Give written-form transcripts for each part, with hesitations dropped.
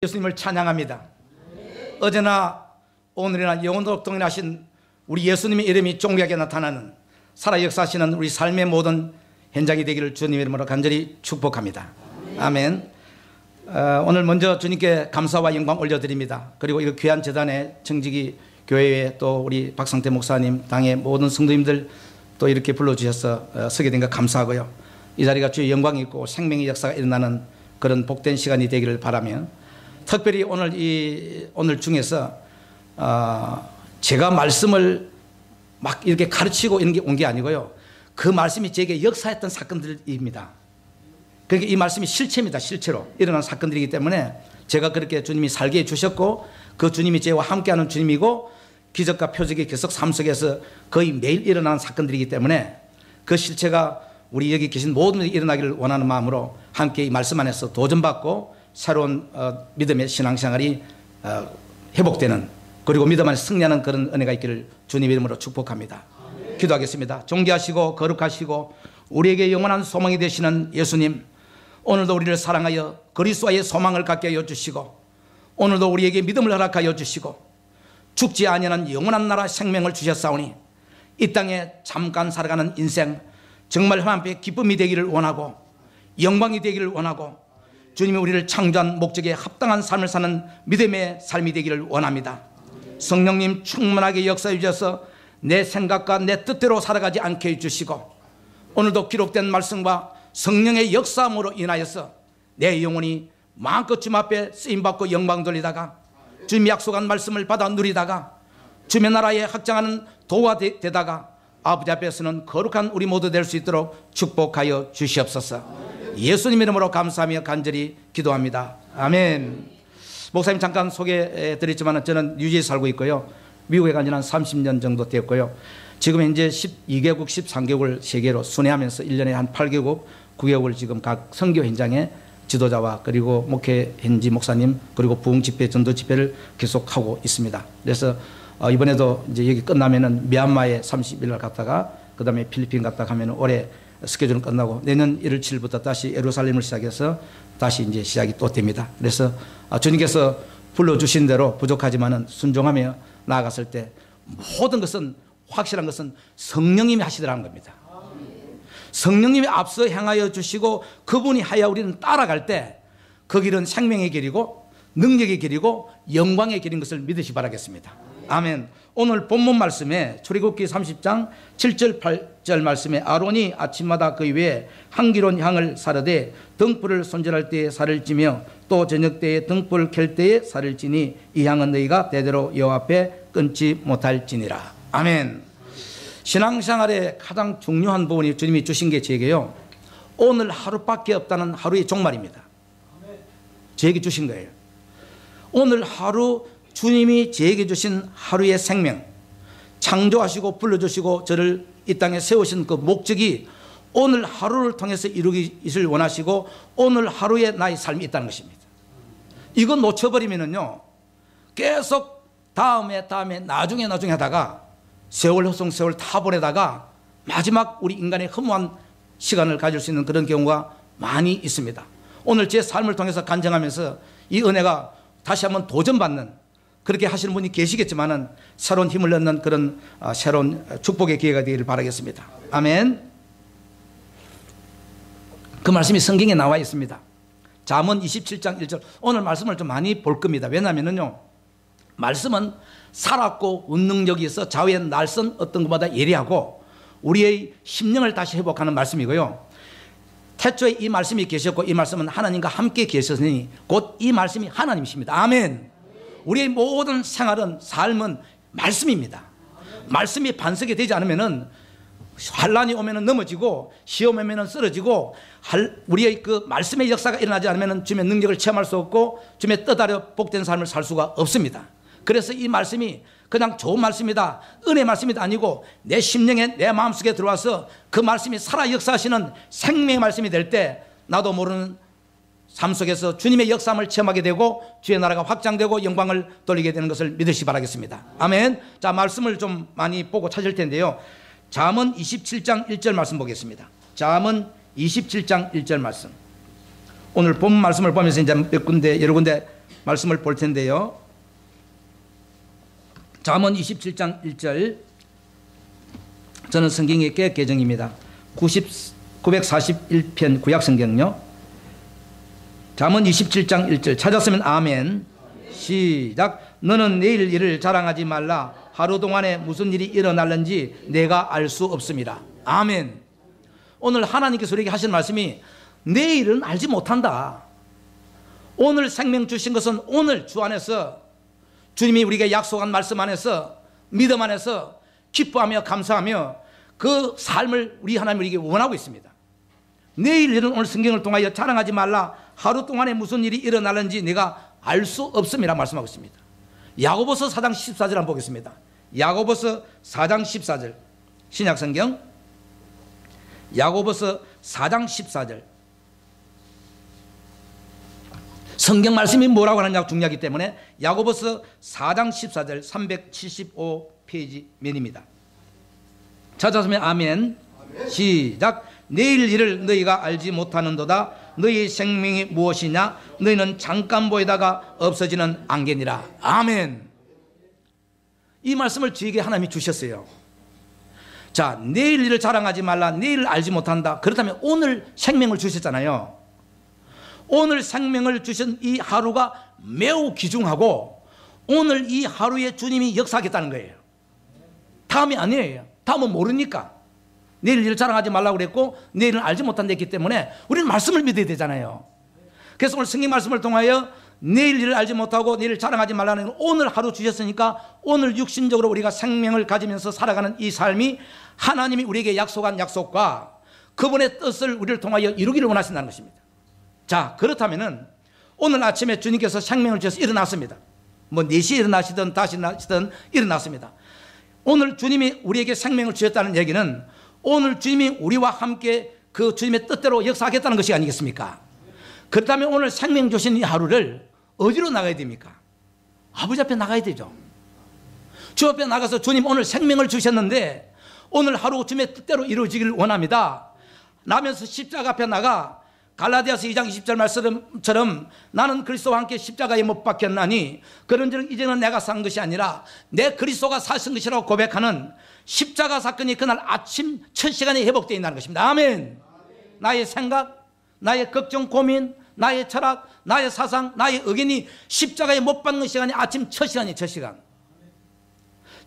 예수님을 찬양합니다. 어제나 오늘이나 영원토록 동일하신 우리 예수님의 이름이 존귀하게 나타나는 살아 역사하시는 우리 삶의 모든 현장이 되기를 주님의 이름으로 간절히 축복합니다. 아멘. 오늘 먼저 주님께 감사와 영광 올려드립니다. 그리고 이 귀한 재단의 정직이 교회에 또 우리 박상태 목사님 당의 모든 성도님들 또 이렇게 불러주셔서 서게 된 것 감사하고요. 이 자리가 주의 영광이 있고 생명의 역사가 일어나는 그런 복된 시간이 되기를 바라며, 특별히 오늘 중에서 제가 말씀을 막 이렇게 가르치고 이런 게 온 게 아니고요. 그 말씀이 제게 역사했던 사건들입니다. 그러니까 이 말씀이 실체입니다. 실체로 일어난 사건들이기 때문에 제가 그렇게 주님이 살게 해주셨고, 그 주님이 저와 함께하는 주님이고, 기적과 표적이 계속 삶 속에서 거의 매일 일어나는 사건들이기 때문에 그 실체가 우리 여기 계신 모든 분들이 일어나기를 원하는 마음으로 함께 이 말씀 안에서 도전받고 새로운 믿음의 신앙생활이 회복되는, 그리고 믿음 안에 승리하는 그런 은혜가 있기를 주님 이름으로 축복합니다. 기도하겠습니다. 존귀하시고 거룩하시고 우리에게 영원한 소망이 되시는 예수님, 오늘도 우리를 사랑하여 그리스도의 소망을 갖게 하여 주시고, 오늘도 우리에게 믿음을 허락하여 주시고, 죽지 아니하는 영원한 나라 생명을 주셨사오니 이 땅에 잠깐 살아가는 인생 정말 하나님의 기쁨이 되기를 원하고 영광이 되기를 원하고, 주님이 우리를 창조한 목적에 합당한 삶을 사는 믿음의 삶이 되기를 원합니다. 성령님 충만하게 역사해 주셔서 내 생각과 내 뜻대로 살아가지 않게 해주시고, 오늘도 기록된 말씀과 성령의 역사함으로 인하여서 내 영혼이 마음껏 주님 앞에 쓰임받고 영광 돌리다가 주님이 약속한 말씀을 받아 누리다가 주님의 나라에 확장하는 도가 되다가 아버지 앞에서는 거룩한 우리 모두 될 수 있도록 축복하여 주시옵소서. 예수님 이름으로 감사하며 간절히 기도합니다. 아멘. 목사님 잠깐 소개해 드렸지만 저는 뉴저지에 살고 있고요. 미국에 간 지는 한 30년 정도 되었고요. 지금 현재 12개국 13개국을 세계로 순회하면서 1년에 한 8개국 9개국을 지금 각 선교 현장에 지도자와 그리고 목회 현지 목사님 그리고 부흥 집회 전도 집회를 계속하고 있습니다. 그래서 이번에도 이제 여기 끝나면은 미얀마에 30일 날 갔다가 그 다음에 필리핀 갔다가 하면 올해 스케줄은 끝나고 내년 1월 7일부터 다시 예루살렘을 시작해서 다시 이제 시작이 또 됩니다. 그래서 주님께서 불러주신 대로 부족하지만은 순종하며 나아갔을 때 모든 것은 확실한 것은 성령님이 하시더라는 겁니다. 성령님이 앞서 행하여 주시고 그분이 하여 우리는 따라갈 때 그 길은 생명의 길이고 능력의 길이고 영광의 길인 것을 믿으시 바라겠습니다. 아멘. 오늘 본문 말씀에 출애굽기 30장 7절 8절 말씀에 아론이 아침마다 그 위에 향기로운 향을 사르되 등불을 손질할 때에 살을 찌며 또 저녁 때에 등불을 켤 때에 살을 찌니 이 향은 너희가 대대로 여호와 앞에 끊지 못할지니라. 아멘. 신앙생활의 가장 중요한 부분이 주님이 주신 게 제게요, 오늘 하루밖에 없다는 하루의 종말입니다. 제게 주신 거예요. 오늘 하루 주님이 제게 주신 하루의 생명, 창조하시고 불러주시고 저를 이 땅에 세우신 그 목적이 오늘 하루를 통해서 이루기를 원하시고 오늘 하루에 나의 삶이 있다는 것입니다. 이거 놓쳐버리면은요 계속 다음에 나중에 하다가 세월 허송 세월 다 보내다가 마지막 우리 인간의 허무한 시간을 가질 수 있는 그런 경우가 많이 있습니다. 오늘 제 삶을 통해서 간증하면서 이 은혜가 다시 한번 도전받는, 그렇게 하시는 분이 계시겠지만은 새로운 힘을 얻는 그런 새로운 축복의 기회가 되기를 바라겠습니다. 아멘. 그 말씀이 성경에 나와 있습니다. 잠언 27장 1절. 오늘 말씀을 좀 많이 볼 겁니다. 왜냐하면요 말씀은 살았고 운능력이 있어 좌우의 날선 어떤 것보다 예리하고 우리의 심령을 다시 회복하는 말씀이고요. 태초에 이 말씀이 계셨고 이 말씀은 하나님과 함께 계셨으니 곧 이 말씀이 하나님이십니다. 아멘. 우리의 모든 생활은 삶은 말씀입니다. 말씀이 반석이 되지 않으면은 환란이 오면은 넘어지고 시험이 오면은 쓰러지고 우리의 그 말씀의 역사가 일어나지 않으면은 주님의 능력을 체험할 수 없고 주님의 뜻아래 복된 삶을 살 수가 없습니다. 그래서 이 말씀이 그냥 좋은 말씀이다, 은혜 말씀이다 아니고 내 심령에 내 마음속에 들어와서 그 말씀이 살아 역사하시는 생명의 말씀이 될 때 나도 모르는 삶 속에서 주님의 역사함을 체험하게 되고 주의 나라가 확장되고 영광을 돌리게 되는 것을 믿으시 바라겠습니다. 아멘. 자, 말씀을 좀 많이 보고 찾을 텐데요, 잠언 27장 1절 말씀 보겠습니다. 잠언 27장 1절 말씀. 오늘 본 말씀을 보면서 이제 몇 군데 여러 군데 말씀을 볼 텐데요. 잠언 27장 1절, 저는 성경의 개 개정입니다. 941편 구약성경요. 잠언 27장 1절 찾았으면 아멘. 시작. 너는 내일 일을 자랑하지 말라. 하루 동안에 무슨 일이 일어날는지 내가 알 수 없습니다. 아멘. 오늘 하나님께서 우리에게 하신 말씀이 내일은 알지 못한다. 오늘 생명 주신 것은 오늘 주 안에서 주님이 우리에게 약속한 말씀 안에서 믿음 안에서 기뻐하며 감사하며 그 삶을 우리 하나님 우리에게 원하고 있습니다. 내일 일은 오늘 성경을 통하여 자랑하지 말라. 하루 동안에 무슨 일이 일어나는지 내가 알 수 없음이라 말씀하고 있습니다. 야고보서 4장 14절 한번 보겠습니다. 야고보서 4장 14절 신약성경 야고보서 4장 14절. 성경 말씀이 뭐라고 하느냐가 중요하기 때문에 야고보서 4장 14절 375페이지 면입니다. 찾았으면 아멘. 시작. 내일 일을 너희가 알지 못하는도다. 너희 생명이 무엇이냐? 너희는 잠깐 보이다가 없어지는 안개니라. 아멘. 이 말씀을 저에게 하나님이 주셨어요. 자, 내일 일을 자랑하지 말라. 내일을 알지 못한다. 그렇다면 오늘 생명을 주셨잖아요. 오늘 생명을 주신 이 하루가 매우 귀중하고 오늘 이 하루에 주님이 역사하겠다는 거예요. 다음이 아니에요. 다음은 모르니까. 내일 일을 자랑하지 말라고 그랬고 내일은 알지 못한다 했기 때문에 우리는 말씀을 믿어야 되잖아요. 그래서 오늘 성경 말씀을 통하여 내일 일을 알지 못하고 내일을 자랑하지 말라는 건 오늘 하루 주셨으니까 오늘 육신적으로 우리가 생명을 가지면서 살아가는 이 삶이 하나님이 우리에게 약속한 약속과 그분의 뜻을 우리를 통하여 이루기를 원하신다는 것입니다. 자, 그렇다면은 오늘 아침에 주님께서 생명을 주셔서 일어났습니다. 뭐 4시에 일어나시든 5시에 일어나시든 일어났습니다. 오늘 주님이 우리에게 생명을 주셨다는 얘기는 오늘 주님이 우리와 함께 그 주님의 뜻대로 역사하겠다는 것이 아니겠습니까? 그렇다면 오늘 생명 주신 이 하루를 어디로 나가야 됩니까? 아버지 앞에 나가야 되죠. 주 앞에 나가서 주님 오늘 생명을 주셨는데 오늘 하루 주님의 뜻대로 이루어지기를 원합니다. 나면서 십자가 앞에 나가 갈라디아서 2장 20절 말씀처럼 나는 그리스도와 함께 십자가에 못 박혔나니 그런즉 이제는 내가 산 것이 아니라 내 그리스도가 사신 것이라고 고백하는 십자가 사건이 그날 아침 첫 시간에 회복되어 있다는 것입니다. 아멘. 나의 생각, 나의 걱정, 고민, 나의 철학, 나의 사상, 나의 의견이 십자가에 못 박는 시간이 아침 첫 시간이에요. 첫 시간.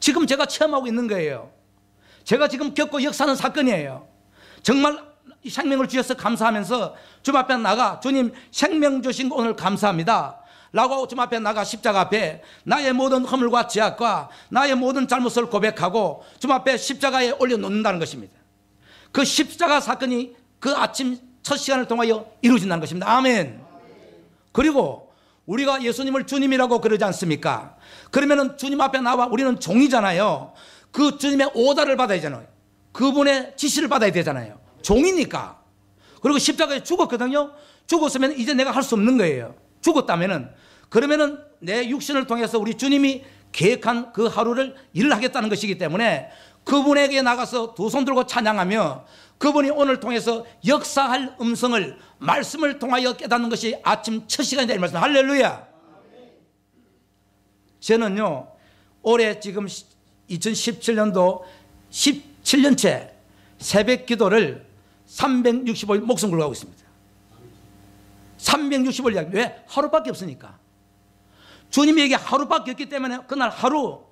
지금 제가 체험하고 있는 거예요. 제가 지금 겪고 역사하는 사건이에요. 정말 이 생명을 주셔서 감사하면서 주님 앞에 나가 주님 생명 주신 거 오늘 감사합니다 라고 주님 앞에 나가 십자가 앞에 나의 모든 허물과 죄악과 나의 모든 잘못을 고백하고 주님 앞에 십자가에 올려놓는다는 것입니다. 그 십자가 사건이 그 아침 첫 시간을 통하여 이루어진다는 것입니다. 아멘. 그리고 우리가 예수님을 주님이라고 그러지 않습니까? 그러면은 주님 앞에 나와 우리는 종이잖아요. 그 주님의 오다를 받아야 되잖아요. 그분의 지시를 받아야 되잖아요. 종이니까. 그리고 십자가에 죽었거든요. 죽었으면 이제 내가 할 수 없는 거예요. 죽었다면은 그러면은 내 육신을 통해서 우리 주님이 계획한 그 하루를 일을 하겠다는 것이기 때문에 그분에게 나가서 두 손 들고 찬양하며 그분이 오늘 통해서 역사할 음성을 말씀을 통하여 깨닫는 것이 아침 첫 시간이다 이 말씀. 할렐루야. 저는요 올해 지금 2017년도 17년째 새벽 기도를 365일 목숨 걸고 하고 있습니다. 365일. 왜? 하루밖에 없으니까. 주님에게 하루밖에 없기 때문에 그날 하루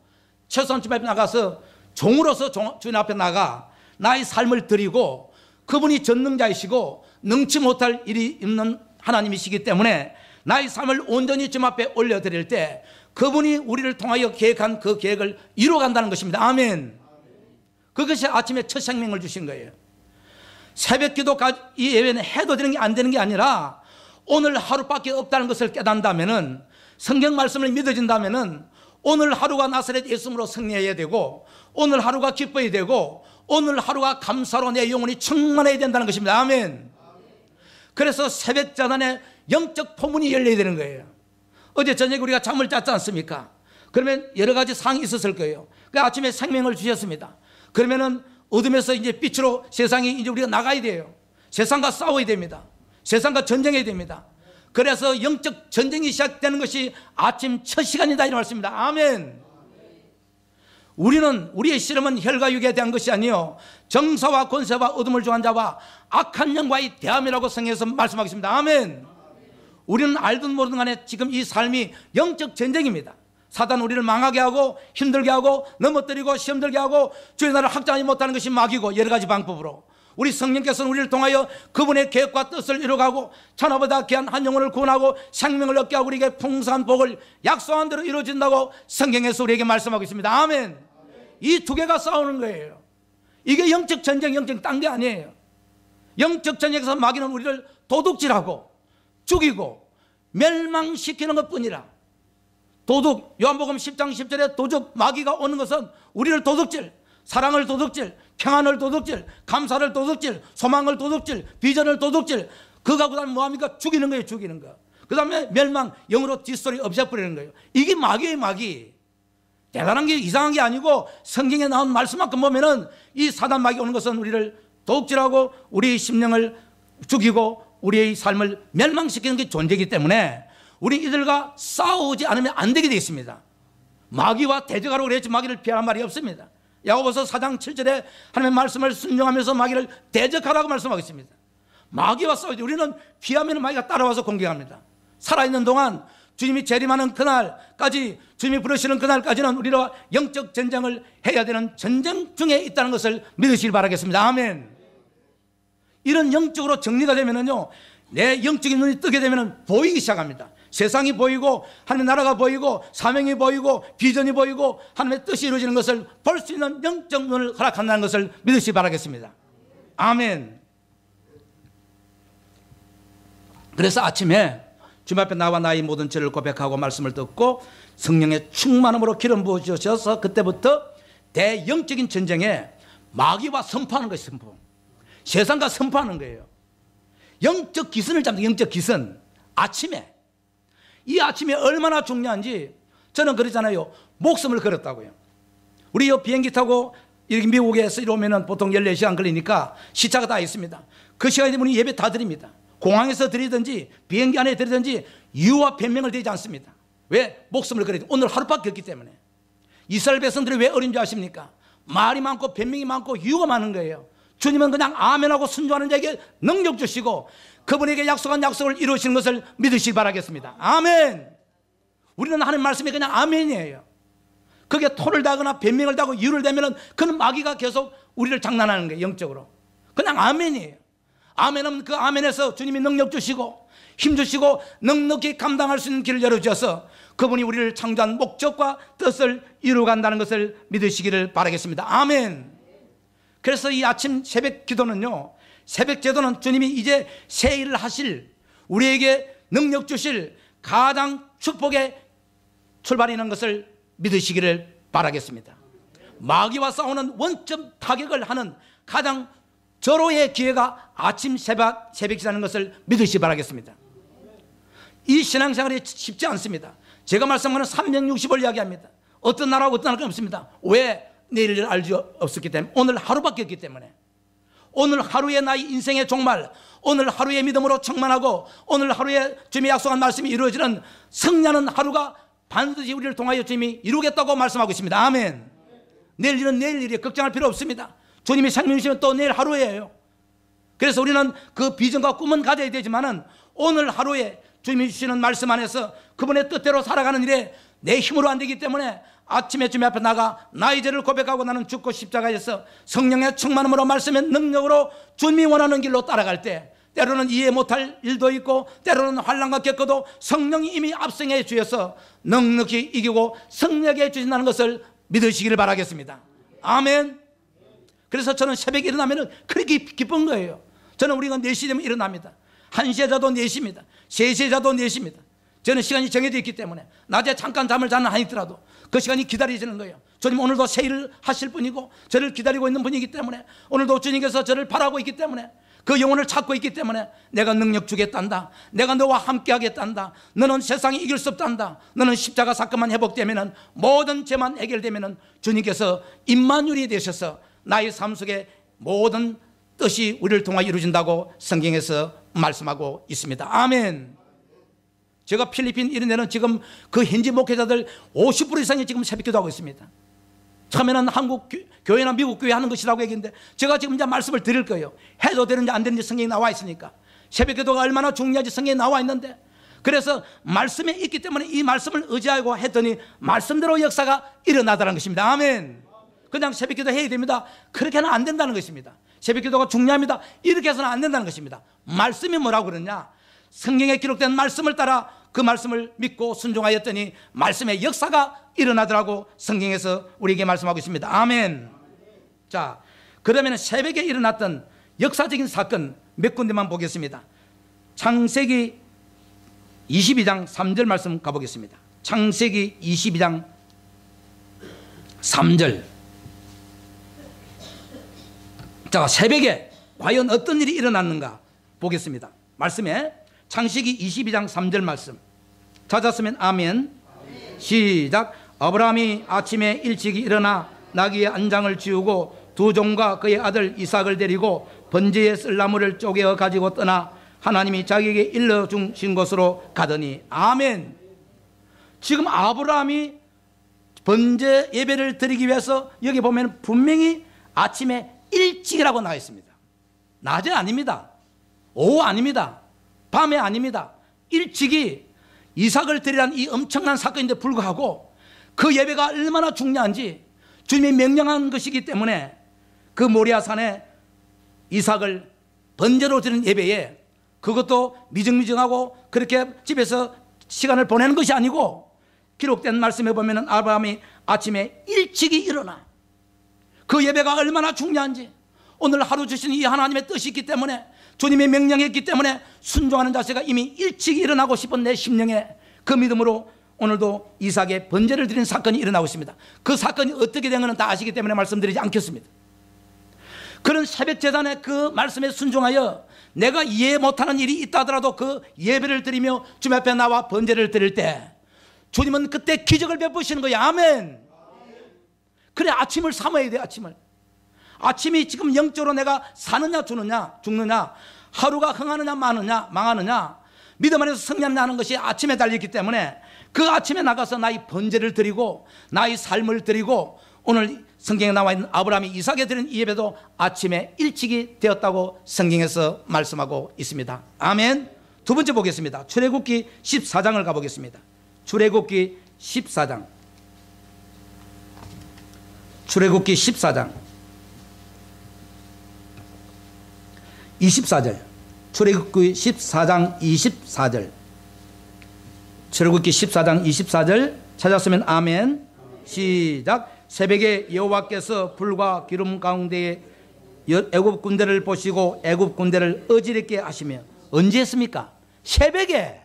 최소한 주님 앞에 나가서 종으로서 주님 앞에 나가 나의 삶을 드리고 그분이 전능자이시고 능치 못할 일이 있는 하나님이시기 때문에 나의 삶을 온전히 주님 앞에 올려드릴 때 그분이 우리를 통하여 계획한 그 계획을 이루어간다는 것입니다. 아멘. 그것이 아침에 첫 생명을 주신 거예요. 새벽 기도까지 이 예배는 해도 되는 게 안 되는 게 아니라 오늘 하루밖에 없다는 것을 깨닫는다면은 성경 말씀을 믿어진다면은 오늘 하루가 나사렛 예수님으로 승리해야 되고 오늘 하루가 기뻐야 되고 오늘 하루가 감사로 내 영혼이 충만해야 된다는 것입니다. 아멘. 그래서 새벽 자단에 영적 포문이 열려야 되는 거예요. 어제 저녁에 우리가 잠을 잤지 않습니까? 그러면 여러 가지 상이 있었을 거예요. 그 아침에 생명을 주셨습니다. 그러면은 어둠에서 이제 빛으로 세상이 이제 우리가 나가야 돼요. 세상과 싸워야 됩니다. 세상과 전쟁해야 됩니다. 그래서 영적 전쟁이 시작되는 것이 아침 첫 시간이다 이런 말씀입니다. 아멘. 우리는 우리의 씨름은 혈과 육에 대한 것이 아니요 정사와 권세와 어둠을 중한 자와 악한 영과의 대함이라고 성경에서 말씀하겠습니다. 아멘. 우리는 알든 모르든 간에 지금 이 삶이 영적 전쟁입니다. 사단 우리를 망하게 하고 힘들게 하고 넘어뜨리고 시험 들게 하고 주의 나라를 확장하지 못하는 것이 마귀고 여러 가지 방법으로 우리 성령께서는 우리를 통하여 그분의 계획과 뜻을 이루어가고 천하보다 귀한 한 영혼을 구원하고 생명을 얻게 하고 우리에게 풍성한 복을 약속한 대로 이루어진다고 성경에서 우리에게 말씀하고 있습니다. 아멘. 이 두 개가 싸우는 거예요. 이게 영적 전쟁, 영적 딴 게 아니에요. 영적 전쟁에서 마귀는 우리를 도둑질하고 죽이고 멸망시키는 것뿐이라. 도둑, 요한복음 10장 10절에 도둑 마귀가 오는 것은 우리를 도둑질, 사랑을 도둑질, 평안을 도둑질, 감사를 도둑질, 소망을 도둑질, 비전을 도둑질, 그가 그다음에 뭐합니까? 죽이는 거예요. 죽이는 거. 그 다음에 멸망, 영으로 뒷소리 없애버리는 거예요. 이게 마귀예요. 마귀. 대단한 게 이상한 게 아니고 성경에 나온 말씀만큼 보면은 이 사단 마귀 오는 것은 우리를 도둑질하고 우리의 심령을 죽이고 우리의 삶을 멸망시키는 게 존재이기 때문에 우리 이들과 싸우지 않으면 안 되게 되어 있습니다. 마귀와 대적하라고 그랬지 마귀를 피하란 말이 없습니다. 야고보서 4장 7절에 하나님의 말씀을 순종하면서 마귀를 대적하라고 말씀하고 있습니다. 마귀와 싸우지 우리는 피하면 마귀가 따라와서 공격합니다. 살아있는 동안 주님이 재림하는 그날까지 주님이 부르시는 그날까지는 우리와 영적 전쟁을 해야 되는 전쟁 중에 있다는 것을 믿으시길 바라겠습니다. 아멘. 이런 영적으로 정리가 되면은요 내 영적인 눈이 뜨게 되면은 보이기 시작합니다. 세상이 보이고 하나님의 나라가 보이고 사명이 보이고 비전이 보이고 하나님의 뜻이 이루어지는 것을 볼 수 있는 영적 눈을 허락한다는 것을 믿으시기 바라겠습니다. 아멘. 그래서 아침에 주님 앞에 나와 나의 모든 죄를 고백하고 말씀을 듣고 성령의 충만함으로 기름 부으셔서 그때부터 대영적인 전쟁에 마귀와 선포하는 것이 선포. 세상과 선포하는 거예요. 영적 기선을 잡는 영적 기선. 아침에. 이 아침이 얼마나 중요한지 저는 그러잖아요. 목숨을 걸었다고요. 우리 요 비행기 타고 이렇게 미국에서 이러면은 보통 14시간 걸리니까 시차가 다 있습니다. 그 시간에 우리 예배 다 드립니다. 공항에서 드리든지 비행기 안에 드리든지 이유와 변명을 드리지 않습니다. 왜? 목숨을 걸어야 돼. 오늘 하루밖에 없기 때문에. 이스라엘 백성들이 왜 어린 줄 아십니까? 말이 많고 변명이 많고 이유가 많은 거예요. 주님은 그냥 아멘하고 순종하는 자에게 능력 주시고 그분에게 약속한 약속을 이루시는 것을 믿으시기 바라겠습니다. 아멘. 우리는 하나님 말씀에 그냥 아멘이에요. 그게 토를 다거나 변명을 다고 이유를 대면은 그는 마귀가 계속 우리를 장난하는 거예요. 영적으로. 그냥 아멘이에요. 아멘은 그 아멘에서 주님이 능력 주시고 힘 주시고 넉넉히 감당할 수 있는 길을 열어주셔서 그분이 우리를 창조한 목적과 뜻을 이루어간다는 것을 믿으시기를 바라겠습니다. 아멘. 그래서 이 아침 새벽 기도는요, 새벽 제도는 주님이 이제 새 일을 하실, 우리에게 능력 주실 가장 축복의 출발이 있는 것을 믿으시기를 바라겠습니다. 마귀와 싸우는 원점 타격을 하는 가장 절호의 기회가 아침 새벽 기도하는 것을 믿으시기 바라겠습니다. 이 신앙생활이 쉽지 않습니다. 제가 말씀하는 360을 이야기합니다. 어떤 나라하고 어떤 나라가 없습니다. 왜? 내일을 알 수 없었기 때문에. 오늘 하루밖에 없기 때문에. 오늘 하루의 나의 인생의 종말, 오늘 하루의 믿음으로 충만하고 오늘 하루에 주님이 약속한 말씀이 이루어지는 승리하는 하루가 반드시 우리를 통하여 주님이 이루겠다고 말씀하고 있습니다. 아멘. 내일 일은 내일 일이에요. 걱정할 필요 없습니다. 주님이 생명 주시면 또 내일 하루예요. 그래서 우리는 그 비전과 꿈은 가져야 되지만은 오늘 하루에 주님이 주시는 말씀 안에서 그분의 뜻대로 살아가는 일에 내 힘으로 안 되기 때문에 아침에 주님 앞에 나가 나의 죄를 고백하고 나는 죽고 십자가에서 성령의 충만함으로 말씀의 능력으로 주님이 원하는 길로 따라갈 때 때로는 이해 못할 일도 있고 때로는 환난과 겪어도 성령이 이미 앞서해 주셔서 넉넉히 이기고 승리하게 주신다는 것을 믿으시기를 바라겠습니다. 아멘. 그래서 저는 새벽에 일어나면 그렇게 기쁜 거예요. 저는 우리가 4시 되면 일어납니다. 1시에 자도 4시입니다. 3시에 자도 4시입니다. 저는 시간이 정해져 있기 때문에 낮에 잠깐 잠을 자는 한이더라도 그 시간이 기다려지는 거예요. 주님 오늘도 새 일을 하실 분이고 저를 기다리고 있는 분이기 때문에 오늘도 주님께서 저를 바라고 있기 때문에 그 영혼을 찾고 있기 때문에 내가 능력 주겠단다. 내가 너와 함께 하겠단다. 너는 세상이 이길 수 없단다. 너는 십자가 사건만 회복되면 모든 죄만 해결되면 주님께서 임마누엘이 되셔서 나의 삶 속에 모든 뜻이 우리를 통하여 이루어진다고 성경에서 말씀하고 있습니다. 아멘. 제가 필리핀 이런 데는 지금 그 현지 목회자들 50% 이상이 지금 새벽 기도하고 있습니다. 처음에는 한국 교회나 미국 교회 하는 것이라고 얘기했는데 제가 지금 이제 말씀을 드릴 거예요. 해도 되는지 안 되는지 성경에 나와 있으니까. 새벽 기도가 얼마나 중요한지 성경에 나와 있는데, 그래서 말씀에 있기 때문에 이 말씀을 의지하고 했더니 말씀대로 역사가 일어나더라는 것입니다. 아멘. 그냥 새벽 기도 해야 됩니다. 그렇게는 안 된다는 것입니다. 새벽 기도가 중요합니다. 이렇게 해서는 안 된다는 것입니다. 말씀이 뭐라고 그러냐? 성경에 기록된 말씀을 따라 그 말씀을 믿고 순종하였더니 말씀의 역사가 일어나더라고 성경에서 우리에게 말씀하고 있습니다. 아멘. 자, 그러면 새벽에 일어났던 역사적인 사건 몇 군데만 보겠습니다. 창세기 22장 3절 말씀 가보겠습니다. 창세기 22장 3절. 자, 새벽에 과연 어떤 일이 일어났는가 보겠습니다. 말씀에 창세기 22장 3절 말씀 찾았으면 아멘. 시작. 아브라함이 아침에 일찍이 일어나 나귀의 안장을 지우고 두 종과 그의 아들 이삭을 데리고 번제의 쓸나무를 쪼개어 가지고 떠나 하나님이 자기에게 일러주신 곳으로 가더니. 아멘. 지금 아브라함이 번제 예배를 드리기 위해서 여기 보면 분명히 아침에 일찍이라고 나와 있습니다. 낮에 아닙니다. 오후 아닙니다. 밤에 아닙니다. 일찍이 이삭을 드리라는 이 엄청난 사건인데 불구하고 그 예배가 얼마나 중요한지 주님이 명령한 것이기 때문에 그 모리아산에 이삭을 번제로 드리는 예배에, 그것도 미정미정하고 그렇게 집에서 시간을 보내는 것이 아니고 기록된 말씀에 보면 아브라함이 아침에 일찍이 일어나 그 예배가 얼마나 중요한지, 오늘 하루 주신 이 하나님의 뜻이 있기 때문에, 주님의 명령이 있기 때문에 순종하는 자세가 이미 일찍 일어나고 싶은 내 심령에 그 믿음으로 오늘도 이삭의 번제를 드린 사건이 일어나고 있습니다. 그 사건이 어떻게 된 것은 다 아시기 때문에 말씀드리지 않겠습니다. 그런 새벽 제단의 그 말씀에 순종하여 내가 이해 못하는 일이 있다 하더라도 그 예배를 드리며 주님 앞에 나와 번제를 드릴 때 주님은 그때 기적을 베푸시는 거예요. 아멘. 그래, 아침을 삼아야 돼. 아침이 지금 영적으로 내가 사느냐 죽느냐, 하루가 흥하느냐 망하느냐, 믿음 안에서 승리하느냐 하는 것이 아침에 달려있기 때문에 그 아침에 나가서 나의 번제를 드리고 나의 삶을 드리고, 오늘 성경에 나와 있는 아브라함이 이삭에 드린 이 예배도 아침에 일찍이 되었다고 성경에서 말씀하고 있습니다. 아멘. 두 번째 보겠습니다. 출애굽기 14장을 가보겠습니다. 출애굽기 14장. 출애굽기 14장 24절. 출애굽기 14장 24절. 출애굽기 14장 24절 찾았으면 아멘. 시작. 새벽에 여호와께서 불과 기름 가운데에 애굽 군대를 보시고 애굽 군대를 어지럽게 하시며. 언제 했습니까? 새벽에.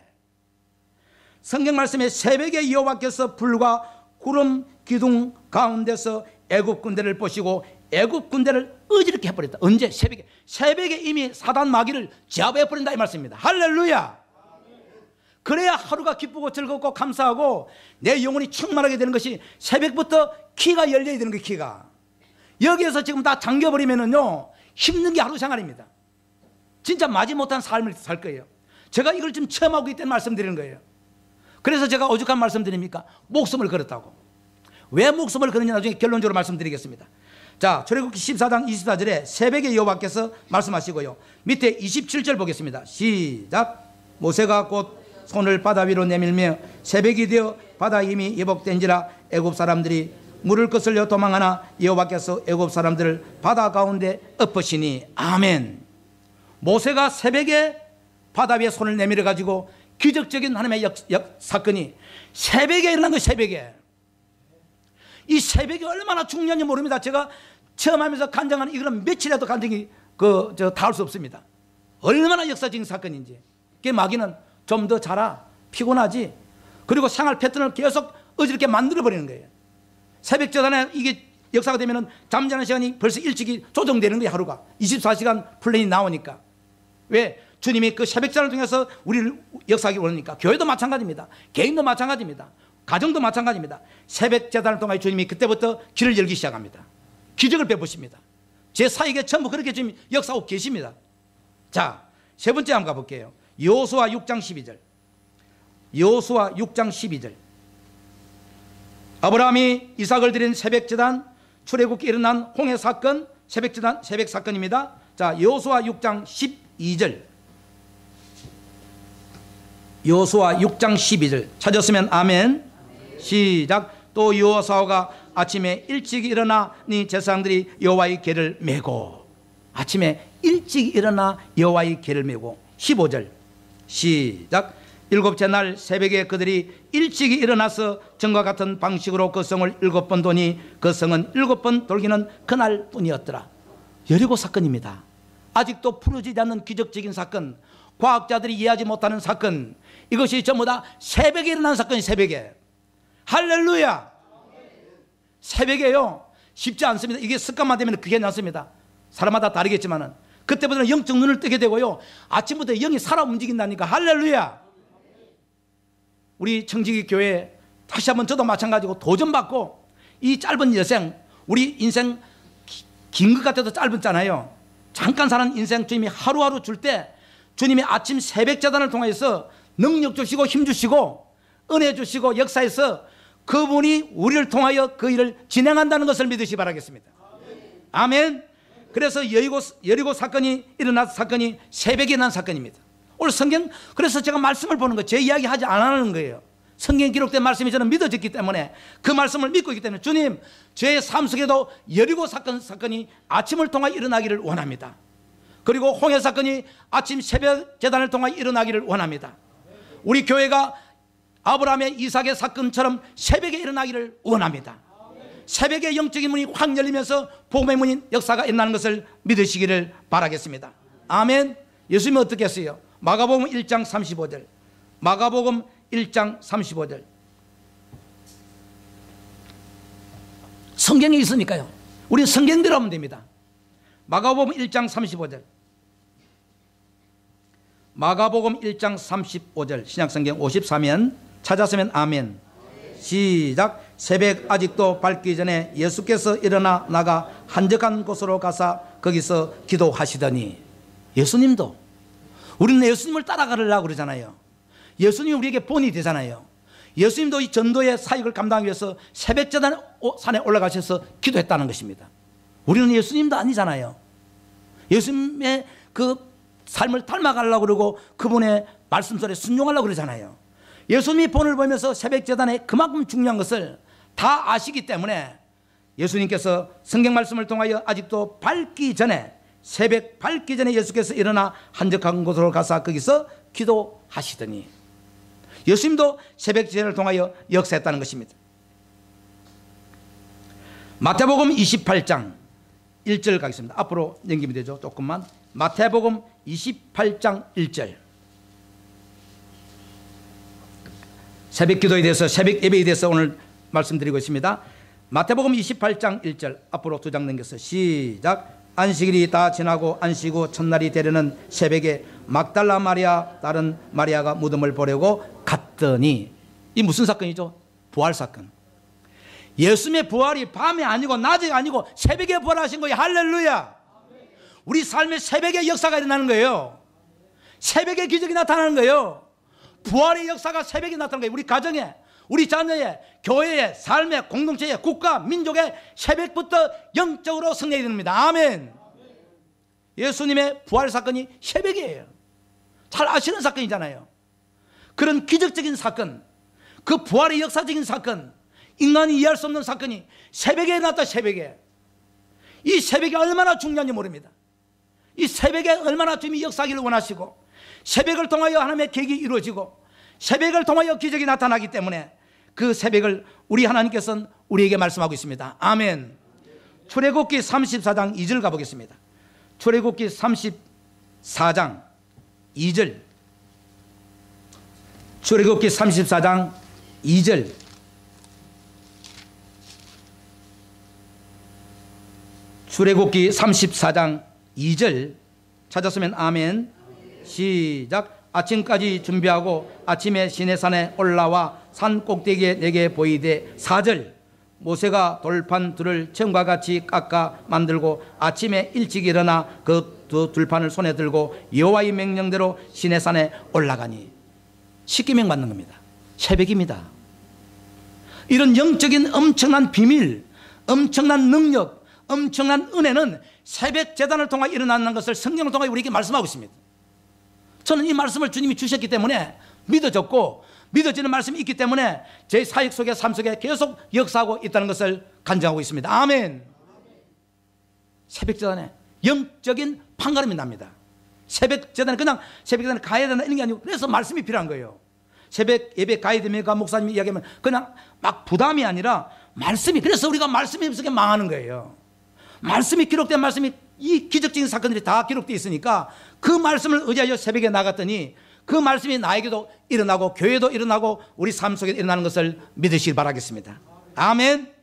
성경 말씀에 새벽에 여호와께서 불과 구름 기둥 가운데서 애굽 군대를 보시고 애굽 군대를 어지럽게 해버렸다. 언제? 새벽에 이미 사단 마귀를 제압해버린다 이 말씀입니다. 할렐루야. 그래야 하루가 기쁘고 즐겁고 감사하고 내 영혼이 충만하게 되는 것이 새벽부터 키가 열려야 되는 거예요. 키가 여기에서 지금 다 잠겨버리면은요 힘든 게 하루 생활입니다. 진짜 마지못한 삶을 살 거예요. 제가 이걸 지금 체험하고 있다는 말씀드리는 거예요. 그래서 제가 오죽한 말씀 드립니까? 목숨을 걸었다고. 왜 목숨을 걸었냐 나중에 결론적으로 말씀드리겠습니다. 자, 출애굽기 14장 24절에 새벽에 여호와께서 말씀하시고요, 밑에 27절 보겠습니다. 시작. 모세가 곧 손을 바다 위로 내밀며 새벽이 되어 바다 힘이 예복된지라 애굽 사람들이 물을 거슬려 도망하나 여호와께서 애굽 사람들을 바다 가운데 엎으시니. 아멘. 모세가 새벽에 바다 위에 손을 내밀어 가지고 기적적인 하나님의 사건이 새벽에 일어난 거예요. 새벽에. 이 새벽이 얼마나 중요한지 모릅니다. 제가 처음 하면서 간증하는 이거는 며칠에도 간증이 다 할 수 없습니다. 얼마나 역사적인 사건인지. 그 마귀는 좀 더 자라, 피곤하지, 그리고 생활 패턴을 계속 어지럽게 만들어버리는 거예요. 새벽 전에 이게 역사가 되면 잠자는 시간이 벌써 일찍이 조정되는 거예요. 하루가 24시간 플랜이 나오니까. 왜? 주님이 그 새벽 전을 통해서 우리를 역사하기 원하니까. 교회도 마찬가지입니다. 개인도 마찬가지입니다. 가정도 마찬가지입니다. 새벽 제단을 통해 주님이 그때부터 길을 열기 시작합니다. 기적을 베푸십니다. 제 사역에 전부 그렇게 지금 역사하고 계십니다. 자, 세 번째 한번 가볼게요. 여호수아 6장 12절. 여호수아 6장 12절. 아브라함이 이삭을 드린 새벽제단, 출애굽기 일어난 홍해 사건, 새벽제단, 새벽 사건입니다. 자, 여호수아 6장 12절. 여호수아 6장 12절 찾았으면 아멘. 시작. 또 여호수아가 아침에 일찍 일어나니 제사장들이 여호와의 궤를 메고, 아침에 일찍 일어나 여호와의 궤를 메고. 15절 시작. 일곱째 날 새벽에 그들이 일찍 일어나서 전과 같은 방식으로 그 성을 7번 도니 그 성은 7번 돌기는 그날 뿐이었더라. 여리고 사건입니다. 아직도 풀어지지 않는 기적적인 사건, 과학자들이 이해하지 못하는 사건, 이것이 전부 다 새벽에 일어난 사건이. 새벽에. 할렐루야. 새벽에요. 쉽지 않습니다. 이게 습관만 되면 그게 낫습니다. 사람마다 다르겠지만은 그때부터는 영적 눈을 뜨게 되고요, 아침부터 영이 살아 움직인다니까. 할렐루야. 우리 청지기 교회 다시 한번 저도 마찬가지고 도전받고, 이 짧은 여생, 우리 인생 긴 것 같아도 짧았잖아요. 잠깐 사는 인생 주님이 하루하루 줄 때 주님이 아침 새벽 제단을 통해서 능력 주시고 힘 주시고 은혜 주시고 역사에서 그분이 우리를 통하여 그 일을 진행한다는 것을 믿으시 바라겠습니다. 아멘. 그래서 여리고 사건이 일어난 사건이 새벽에 난 사건입니다. 오늘 성경, 그래서 제가 말씀을 보는 거예요. 제 이야기 하지 안 하는 거예요. 성경에 기록된 말씀이 저는 믿어졌기 때문에, 그 말씀을 믿고 있기 때문에, 주님, 제 삶 속에도 여리고 사건이 아침을 통하여 일어나기를 원합니다. 그리고 홍해 사건이 아침 새벽 제단을 통하여 일어나기를 원합니다. 우리 교회가 아브라함의 이삭의 사건처럼 새벽에 일어나기를 원합니다. 새벽에 영적인 문이 확 열리면서 복음의 문이 역사가 일어나는 것을 믿으시기를 바라겠습니다. 아멘. 예수님은 어떻게 했어요? 마가복음 1장 35절. 마가복음 1장 35절. 성경에 있으니까요, 우리는 성경대로 하면 됩니다. 마가복음 1장 35절. 마가복음 1장 35절. 신약성경 54면 찾았으면 아멘. 시작. 새벽 아직도 밝기 전에 예수께서 일어나 나가 한적한 곳으로 가사 거기서 기도하시더니. 예수님도, 우리는 예수님을 따라가려고 그러잖아요. 예수님이 우리에게 본이 되잖아요. 예수님도 이 전도의 사역을 감당하기 위해서 새벽제단 산에 올라가셔서 기도했다는 것입니다. 우리는 예수님도 아니잖아요. 예수님의 그 삶을 닮아가려고 그러고 그분의 말씀소리에 순종하려고 그러잖아요. 예수님이 본을 보면서 새벽제단에 그만큼 중요한 것을 다 아시기 때문에 예수님께서 성경 말씀을 통하여 아직도 밝기 전에, 새벽 밝기 전에 예수께서 일어나 한적한 곳으로 가서 거기서 기도하시더니. 예수님도 새벽 제단을 통하여 역사했다는 것입니다. 마태복음 28장 1절 가겠습니다. 앞으로 넘기면 되죠. 조금만. 마태복음 28장 1절. 새벽 기도에 대해서, 새벽 예배에 대해서 오늘 말씀드리고 있습니다. 마태복음 28장 1절. 앞으로 2장 넘겨서 시작. 안식일이 다 지나고 안식 후 첫날이 되려는 새벽에 막달라 마리아 다른 마리아가 무덤을 보려고 갔더니. 이 무슨 사건이죠? 부활 사건. 예수님의 부활이 밤이 아니고 낮이 아니고 새벽에 부활하신 거예요. 할렐루야. 우리 삶의 새벽에 역사가 일어나는 거예요. 새벽에 기적이 나타나는 거예요. 부활의 역사가 새벽에 나타나는 거예요. 우리 가정에, 우리 자녀의, 교회의, 삶의, 공동체의, 국가, 민족의 새벽부터 영적으로 승리해야 됩니다. 아멘. 예수님의 부활 사건이 새벽이에요. 잘 아시는 사건이잖아요. 그런 기적적인 사건, 그 부활의 역사적인 사건, 인간이 이해할 수 없는 사건이 새벽에 났다. 새벽에. 이 새벽이 얼마나 중요한지 모릅니다. 이 새벽에 얼마나 주님이 역사하기를 원하시고, 새벽을 통하여 하나님의 계획이 이루어지고, 새벽을 통하여 기적이 나타나기 때문에 그 새벽을 우리 하나님께서는 우리에게 말씀하고 있습니다. 아멘. 출애굽기 34장 2절 가보겠습니다. 출애굽기 34장 2절. 출애굽기 34장 2절. 출애굽기 34장 2절 찾았으면 아멘. 시작. 아침까지 준비하고 아침에 시내산에 올라와 산 꼭대기에 내게 보이되 4절. 모세가 돌판 둘을 처음과 같이 깎아 만들고 아침에 일찍 일어나 그 두 들판을 손에 들고 여호와의 명령대로 시내산에 올라가니. 십계명 받는 겁니다. 새벽입니다. 이런 영적인 엄청난 비밀, 엄청난 능력, 엄청난 은혜는 새벽 제단을 통해 일어나는 것을 성경을 통해 우리에게 말씀하고 있습니다. 저는 이 말씀을 주님이 주셨기 때문에 믿어졌고, 믿어지는 말씀이 있기 때문에 제 사역 속에, 삶 속에 계속 역사하고 있다는 것을 간증하고 있습니다. 아멘. 새벽 제단에 영적인 판가름이 납니다. 새벽 제단에 그냥 새벽 제단에 가야 된다 이런 게 아니고, 그래서 말씀이 필요한 거예요. 새벽 예배 가야 됩니까? 목사님이 이야기하면 그냥 막 부담이 아니라 말씀이, 그래서 우리가 말씀이 없으니까 망하는 거예요. 말씀이 기록된 말씀이, 이 기적적인 사건들이 다 기록되어 있으니까 그 말씀을 의지하여 새벽에 나갔더니 그 말씀이 나에게도 일어나고 교회도 일어나고 우리 삶 속에 일어나는 것을 믿으시길 바라겠습니다. 아멘.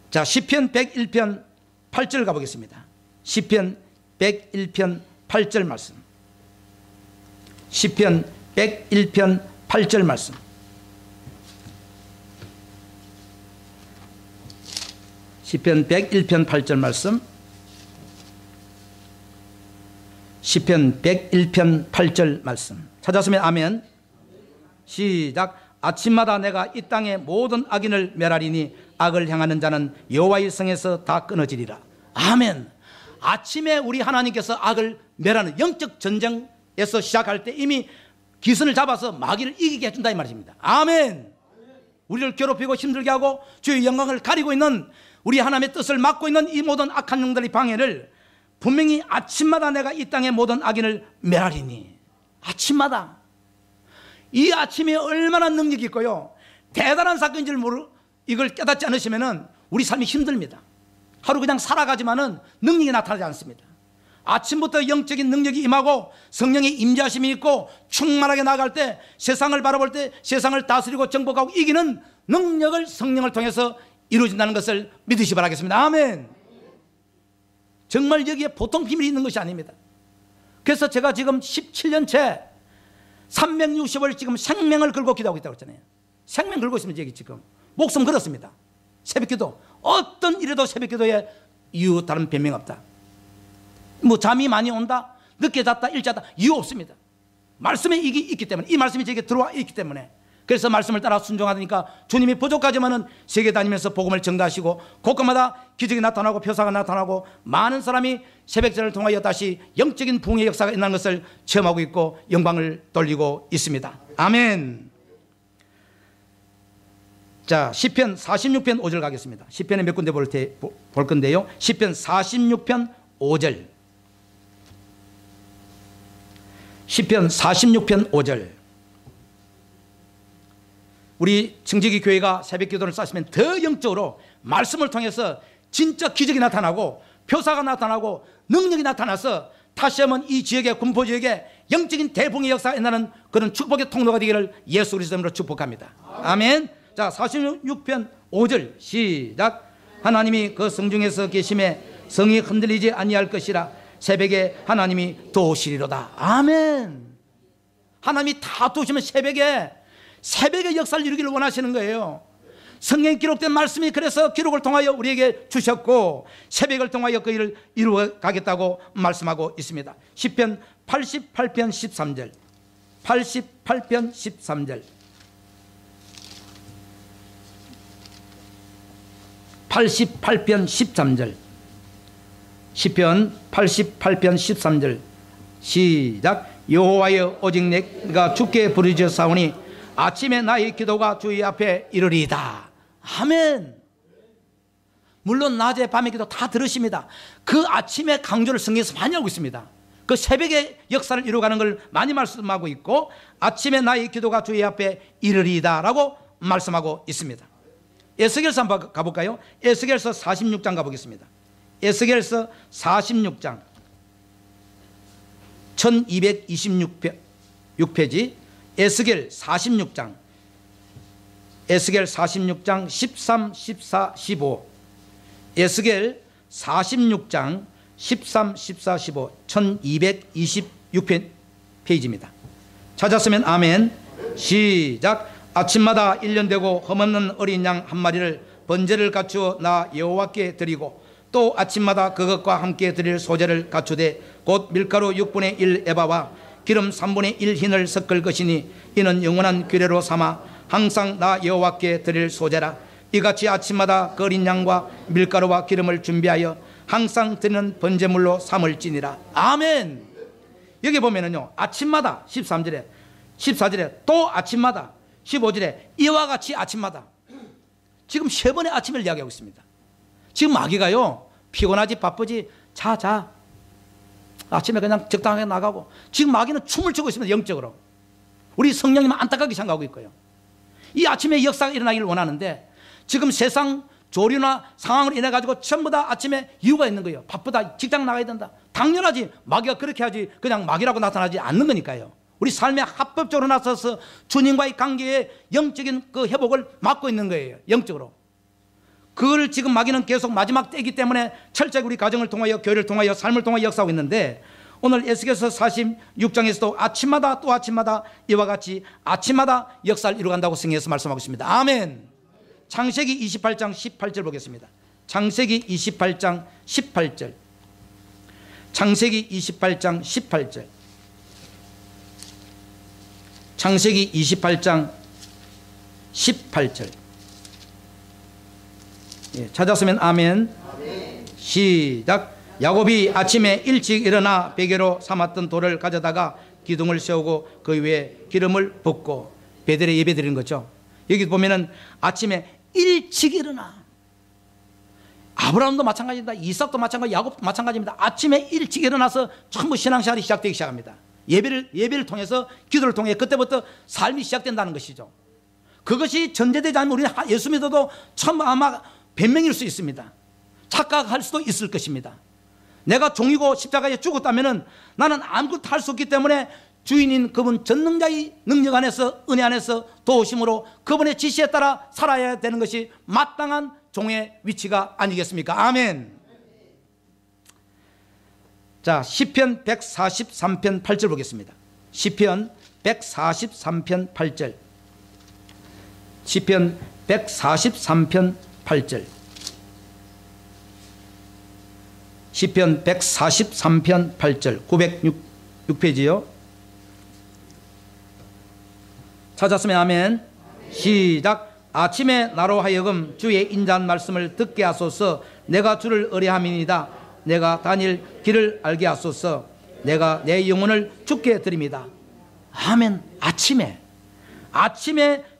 자, 시편 101편 8절 가보겠습니다. 시편 101편 8절 말씀. 시편 101편 8절 말씀. 시편 101편 8절 말씀. 시편 101편 8절 말씀. 찾았으면 아멘. 시작. 아침마다 내가 이 땅의 모든 악인을 멸하리니 악을 향하는 자는 여호와의 성에서 다 끊어지리라. 아멘. 아침에 우리 하나님께서 악을 멸하는 영적 전쟁에서 시작할 때 이미 기선을 잡아서 마귀를 이기게 해준다 이 말입니다. 아멘. 우리를 괴롭히고 힘들게 하고 주의 영광을 가리고 있는, 우리 하나님의 뜻을 막고 있는 이 모든 악한 영들의 방해를 분명히 아침마다 내가 이 땅의 모든 악인을 멸하리니. 아침마다. 이 아침이 얼마나 능력이 있고요, 대단한 사건인 줄 이걸 깨닫지 않으시면 우리 삶이 힘듭니다. 하루 그냥 살아가지만은 능력이 나타나지 않습니다. 아침부터 영적인 능력이 임하고 성령의 임재하심이 있고 충만하게 나아갈 때, 세상을 바라볼 때 세상을 다스리고 정복하고 이기는 능력을 성령을 통해서 이루어진다는 것을 믿으시 바라겠습니다. 아멘. 정말 여기에 보통 비밀이 있는 것이 아닙니다. 그래서 제가 지금 17년째 360을 지금 생명을 걸고 기도하고 있다고 했잖아요. 생명 걸고 있습니다. 여기 지금 목숨 걸었습니다. 새벽기도, 어떤 일에도 새벽기도에 이유 다른 변명 없다. 뭐 잠이 많이 온다, 늦게 잤다, 일찍 잤다, 이유 없습니다. 말씀에 이게 있기 때문에, 이 말씀이 제게 들어와 있기 때문에. 그래서 말씀을 따라 순종하니까 주님이 부족하지만은 세계 다니면서 복음을 전가하시고 곳곳마다 기적이 나타나고 표사가 나타나고 많은 사람이 새벽전을 통하여 다시 영적인 부흥의 역사가 일어나는 것을 체험하고 있고 영광을 돌리고 있습니다. 아멘. 자, 시편 46편 5절 가겠습니다. 시편에 몇 군데 볼 건데요. 시편 46편 5절. 시편 46편 5절. 우리 청지기 교회가 새벽 기도를 쌓으시면 더 영적으로 말씀을 통해서 진짜 기적이 나타나고 표사가 나타나고 능력이 나타나서 다시 한번 이 지역의 군포 지역에 영적인 대붕의 역사가 일어나는 그런 축복의 통로가 되기를 예수 그리스도로 축복합니다. 아멘. 자, 46편 5절 시작. 하나님이 그 성중에서 계심에 성이 흔들리지 아니할 것이라. 새벽에 하나님이 도우시리로다. 아멘. 하나님이 다 도우시면 새벽에 역사를 이루기를 원하시는 거예요. 성경에 기록된 말씀이 그래서 기록을 통하여 우리에게 주셨고 새벽을 통하여 그 일을 이루어 가겠다고 말씀하고 있습니다. 시편 88편 13절. 88편 13절. 88편 13절. 시편 88편 13절 시작. 여호와여 오직 내가 주께 부르짖사오니 아침에 나의 기도가 주의 앞에 이르리이다. 아멘. 물론 낮에 밤에 기도 다 들으십니다. 그 아침의 강조를 성경에서 많이 하고 있습니다. 그 새벽의 역사를 이루어가는 걸 많이 말씀하고 있고 아침에 나의 기도가 주의 앞에 이르리이다 라고 말씀하고 있습니다. 에스겔서 한번 가볼까요? 에스겔서 46장 가보겠습니다. 에스겔서 46장 1226페이지 에스겔 46장 에스겔 46장 13, 14, 15 에스겔 46장 13, 14, 15 1226페이지입니다. 찾았으면 아멘. 시작. 아침마다 1년 되고 흠없는 어린 양 한 마리를 번제를 갖추어 나 여호와께 드리고 또 아침마다 그것과 함께 드릴 소제를 갖추되 곧 밀가루 6분의 1 에바와 기름 3분의 1 흰을 섞을 것이니 이는 영원한 규례로 삼아 항상 나 여호와께 드릴 소제라. 이같이 아침마다 그 어린 양과 밀가루와 기름을 준비하여 항상 드리는 번제물로 삼을지니라. 아멘. 여기 보면은요, 아침마다 13절에 14절에 또 아침마다 15절에 이와 같이 아침마다, 지금 3번의 아침을 이야기하고 있습니다. 지금 마귀가요, 피곤하지 바쁘지 자 아침에 그냥 적당하게 나가고, 지금 마귀는 춤을 추고 있습니다. 영적으로 우리 성령님은 안타깝게 생각하고 있고요. 이 아침에 역사가 일어나기를 원하는데 지금 세상 조류나 상황으로 인해 가지고 전부 다 아침에 이유가 있는 거예요. 바쁘다, 직장 나가야 된다. 당연하지. 마귀가 그렇게 하지 그냥 마귀라고 나타나지 않는 거니까요. 우리 삶에 합법적으로 나서서 주님과의 관계의 영적인 그 회복을 막고 있는 거예요. 영적으로. 그걸 지금 마귀는 계속 마지막 때이기 때문에 철저히 우리 가정을 통하여, 교회를 통하여, 삶을 통하여 역사하고 있는데, 오늘 에스겔서 46장에서도 아침마다 또 아침마다 이와 같이 아침마다 역사를 이루어간다고 성경에서 말씀하고 있습니다. 아멘. 창세기 28장 18절 보겠습니다. 창세기 28장 18절. 창세기 28장 18절. 창세기 28장 18절. 예, 찾았으면 아멘. 아멘. 시작. 야곱이 아침에 일찍 일어나 베개로 삼았던 돌을 가져다가 기둥을 세우고 그 위에 기름을 붓고 베델에 예배 드리는 거죠. 여기 보면은 아침에 일찍 일어나. 아브라함도 마찬가지입니다. 이삭도 마찬가지, 야곱도 마찬가지입니다. 아침에 일찍 일어나서 전부 신앙생활이 시작되기 시작합니다. 예배를 통해서, 기도를 통해 그때부터 삶이 시작된다는 것이죠. 그것이 전제되지 않으면 우리는 예수 믿어도 참 아마 변명일 수 있습니다. 착각할 수도 있을 것입니다. 내가 종이고 십자가에 죽었다면 나는 아무것도 할 수 없기 때문에 주인인 그분 전능자의 능력 안에서, 은혜 안에서 도우심으로 그분의 지시에 따라 살아야 되는 것이 마땅한 종의 위치가 아니겠습니까? 아멘. 자, 시편 143편 8절 보겠습니다. 시편 143편 8절. 시편 143편 8절. 시편 143편 8절. 906페이지요. 찾았으면 아멘. 시작. 아침에 나로 하여금 주의 인자한 말씀을 듣게 하소서. 내가 주를 의뢰함이니이다. 내가 다닐 길을 알게 하소서. 내가 내 영혼을 주께 드립니다. 아멘. 아침에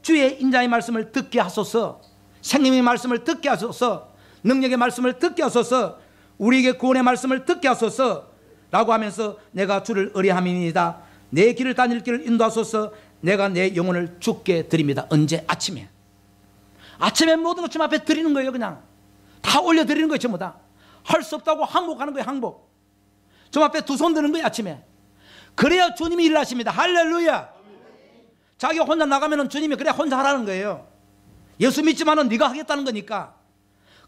주의 인자의 말씀을 듣게 하소서. 생명의 말씀을 듣게 하소서. 능력의 말씀을 듣게 하소서. 우리에게 구원의 말씀을 듣게 하소서 라고 하면서 내가 주를 의뢰함이니이다. 내 길을 다닐 길을 인도하소서. 내가 내 영혼을 주께 드립니다. 언제? 아침에 모든 것 주님 앞에 드리는 거예요. 그냥 다 올려드리는 거예요. 전부 다. 할 수 없다고 항복하는 거예요. 항복. 주님 앞에 두 손 드는 거예요. 아침에. 그래야 주님이 일을 하십니다. 할렐루야. 자기가 혼자 나가면 주님이 그래 혼자 하라는 거예요. 예수 믿지만은 네가 하겠다는 거니까.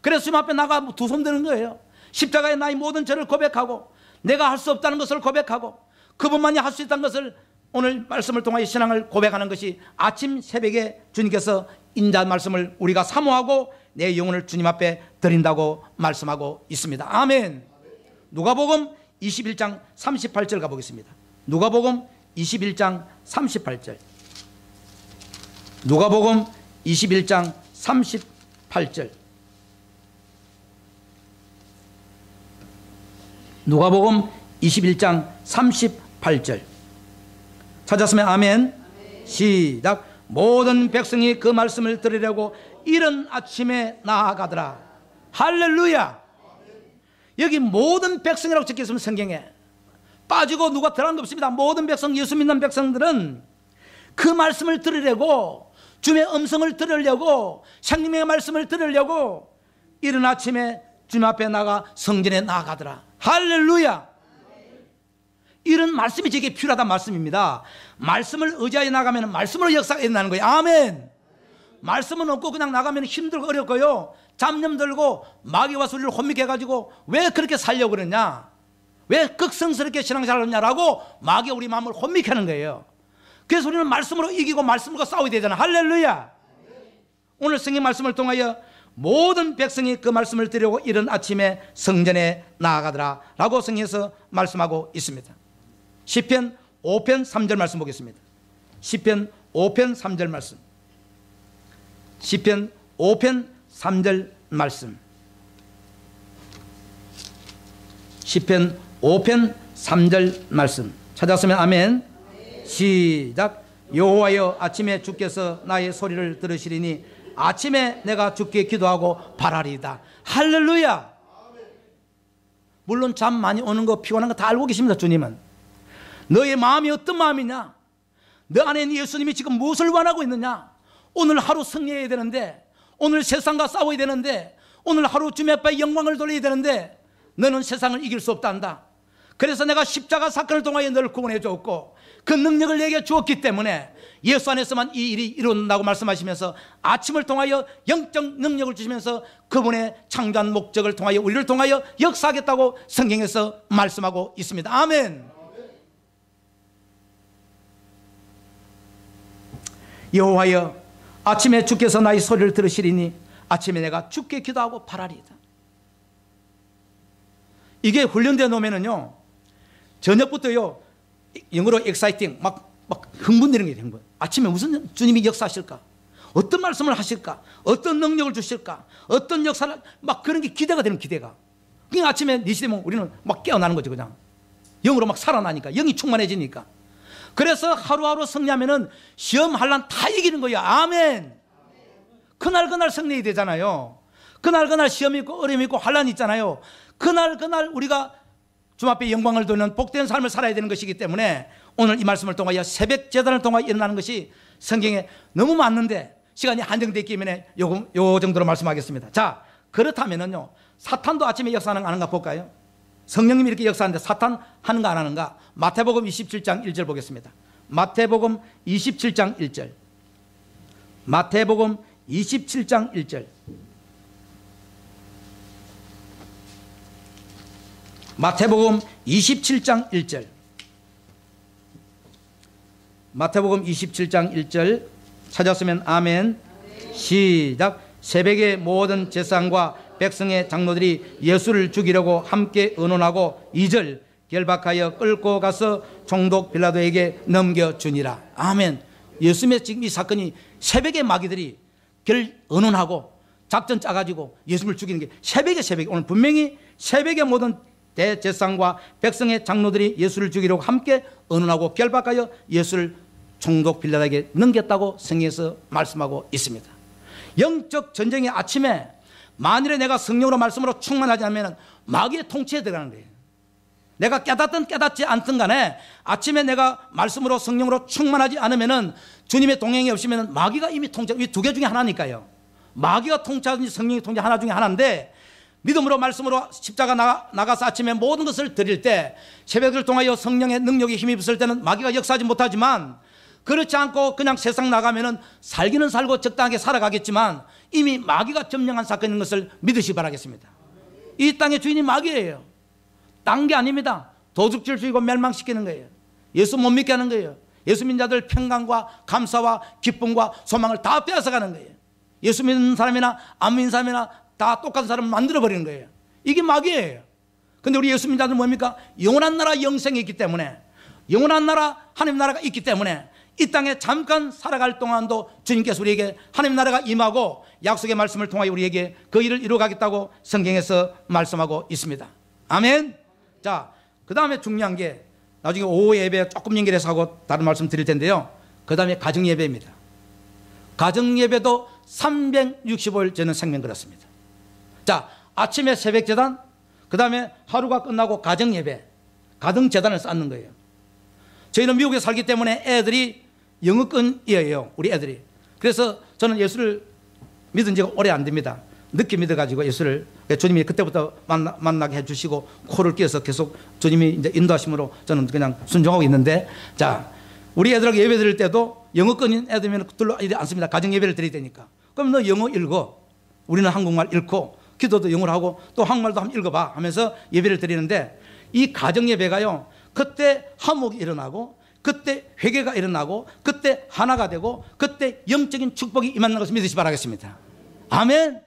그래서 주님 앞에 나가 두 손 드는 거예요. 십자가의 나의 모든 죄를 고백하고, 내가 할 수 없다는 것을 고백하고, 그분만이 할 수 있다는 것을 오늘 말씀을 통하여 신앙을 고백하는 것이 아침 새벽에 주님께서 인자한 말씀을 우리가 사모하고 내 영혼을 주님 앞에 드린다고 말씀하고 있습니다. 아멘. 누가복음 21장 38절 가보겠습니다. 누가복음 21장 38절. 누가복음 21장 38절. 누가복음 21장 38절. 찾았으면 아멘. 시작. 모든 백성이 그 말씀을 들으려고 이른 아침에 나아가더라. 할렐루야. 여기 모든 백성이라고 적혀있으면 성경에 빠지고 누가 들어간 거 없습니다. 모든 백성, 예수 믿는 백성들은 그 말씀을 들으려고, 주님의 음성을 들으려고, 생명의 말씀을 들으려고 이른 아침에 주님 앞에 나가 성전에 나아가더라. 할렐루야. 이런 말씀이 제게 필요하다는 말씀입니다. 말씀을 의지하여 나가면 말씀으로 역사가 일어나는 거예요. 아멘. 말씀은 없고 그냥 나가면 힘들고 어렵고요, 잡념 들고 마귀와 소리를 혼미게 해가지고 왜 그렇게 살려고 그러냐, 왜 극성스럽게 신앙생활을 하느냐라고 마귀가 우리 마음을 혼미게 하는 거예요. 그래서 우리는 말씀으로 이기고 말씀으로 싸워야 되잖아요. 할렐루야. 오늘 성경 말씀을 통하여 모든 백성이 그 말씀을 들으려고 이른 아침에 성전에 나아가더라 라고 성경에서 말씀하고 있습니다. 시편 5편 3절 말씀 보겠습니다. 시편 5편 3절 말씀. 시편 5편 3절 말씀. 시편 5편 3절 말씀. 찾았으면 아멘. 시작. 여호와여, 아침에 주께서 나의 소리를 들으시리니 아침에 내가 주께 기도하고 바라리이다. 할렐루야. 물론 잠 많이 오는 거, 피곤한 거 다 알고 계십니다. 주님은. 너의 마음이 어떤 마음이냐, 너 안에 예수님이 지금 무엇을 원하고 있느냐. 오늘 하루 승리해야 되는데, 오늘 세상과 싸워야 되는데, 오늘 하루 주님 앞에 영광을 돌려야 되는데 너는 세상을 이길 수 없단다. 그래서 내가 십자가 사건을 통하여 너를 구원해 주었고 그 능력을 내게 주었기 때문에 예수 안에서만 이 일이 이룬다고 말씀하시면서 아침을 통하여 영적 능력을 주시면서 그분의 창조한 목적을 통하여 우리를 통하여 역사하겠다고 성경에서 말씀하고 있습니다. 아멘. 여호와여, 아침에 주께서 나의 소리를 들으시리니 아침에 내가 주께 기도하고 바라리이다. 이게 훈련되어 놓으면요, 저녁부터요, 영어로 exciting, 막 흥분되는 게 되는 거예요. 아침에 무슨 주님이 역사하실까? 어떤 말씀을 하실까? 어떤 능력을 주실까? 어떤 역사를, 막 그런 게 기대가 되는, 기대가. 그러니까 아침에 4시 되면 우리는 막 깨어나는 거죠, 그냥. 영으로 막 살아나니까, 영이 충만해지니까. 그래서 하루하루 승리하면은 시험 한란 다 이기는 거예요. 아멘. 그날 승리해야 되잖아요. 그날 시험이 있고 어려움이 있고 환란이 있잖아요. 그날 우리가 주님 앞에 영광을 돌리는 복된 삶을 살아야 되는 것이기 때문에 오늘 이 말씀을 통하여 새벽 제단을 통하여 일어나는 것이 성경에 너무 맞는데 시간이 한정되어 있기 때문에 요 정도로 말씀하겠습니다. 자, 그렇다면은요, 사탄도 아침에 역사하는 거 아는가 볼까요? 성령님이 이렇게 역사하는데 사탄 하는가 안 하는가? 마태복음 27장 1절 보겠습니다. 마태복음 27장 1절. 마태복음 27장 1절. 마태복음 27장 1절. 마태복음 27장 1절 찾았으면 아멘. 시작. 새벽에 모든 제사장과 백성의 장로들이 예수를 죽이려고 함께 의논하고 2절 결박하여 끌고 가서 총독 빌라도에게 넘겨주니라. 아멘. 예수님의 지금 이 사건이 새벽에 마귀들이 의논하고 작전 짜가지고 예수님을 죽이는 게 새벽에 오늘 분명히 새벽에 모든 대제사장과 백성의 장로들이 예수를 죽이려고 함께 의논하고 결박하여 예수를 총독 빌라도에게 넘겼다고 성경에서 말씀하고 있습니다. 영적 전쟁의 아침에 만일에 내가 성령으로 말씀으로 충만하지 않으면 마귀의 통치에 들어가는 거예요. 내가 깨닫든 깨닫지 않든 간에 아침에 내가 말씀으로 성령으로 충만하지 않으면 주님의 동행이 없으면 마귀가 이미 통치, 이 두 개 중에 하나니까요. 마귀가 통치하든지 성령이 통치 하나 중에 하나인데 믿음으로 말씀으로 십자가 나가서 아침에 모든 것을 드릴 때 새벽을 통하여 성령의 능력이 힘입었을 때는 마귀가 역사하지 못하지만 그렇지 않고 그냥 세상 나가면은 살기는 살고 적당하게 살아가겠지만 이미 마귀가 점령한 사건인 것을 믿으시 바라겠습니다. 이 땅의 주인이 마귀예요. 딴 게 아닙니다. 도둑질주의고 멸망시키는 거예요. 예수 못 믿게 하는 거예요. 예수 믿는 자들 평강과 감사와 기쁨과 소망을 다 빼앗아가는 거예요. 예수 믿는 사람이나 안 믿는 사람이나 다 똑같은 사람을 만들어버리는 거예요. 이게 마귀예요. 근데 우리 예수 믿는 자들 뭡니까? 영원한 나라 영생이 있기 때문에, 영원한 나라 하나님 나라가 있기 때문에 이 땅에 잠깐 살아갈 동안도 주님께서 우리에게 하나님 나라가 임하고 약속의 말씀을 통하여 우리에게 그 일을 이루어가겠다고 성경에서 말씀하고 있습니다. 아멘. 자, 그 다음에 중요한 게 나중에 오후 예배 조금 연결해서 하고 다른 말씀 드릴 텐데요. 그 다음에 가정 예배입니다. 가정 예배도 365일 저는 생명 걸었습니다. 자, 아침에 새벽 제단, 그 다음에 하루가 끝나고 가정 예배, 가정 제단을 쌓는 거예요. 저희는 미국에 살기 때문에 애들이 영어권이에요, 우리 애들이. 그래서 저는 예수를 믿은 지가 오래 안 됩니다. 늦게 믿어가지고 예수를 주님이 그때부터 만나게 해주시고 코를 끼워서 계속 주님이 이제 인도하심으로 저는 그냥 순종하고 있는데, 자, 우리 애들하고 예배 드릴 때도 영어권인 애들이면 둘러 앉습니다. 가정 예배를 드릴 때니까. 그럼 너 영어 읽어, 우리는 한국말 읽고 기도도 영어로 하고 또 한국말도 한번 읽어봐 하면서 예배를 드리는데, 이 가정 예배가요, 그때 화목이 일어나고 그때 회개가 일어나고 그때 하나가 되고 그때 영적인 축복이 임하는 것을 믿으시 바라겠습니다. 아멘.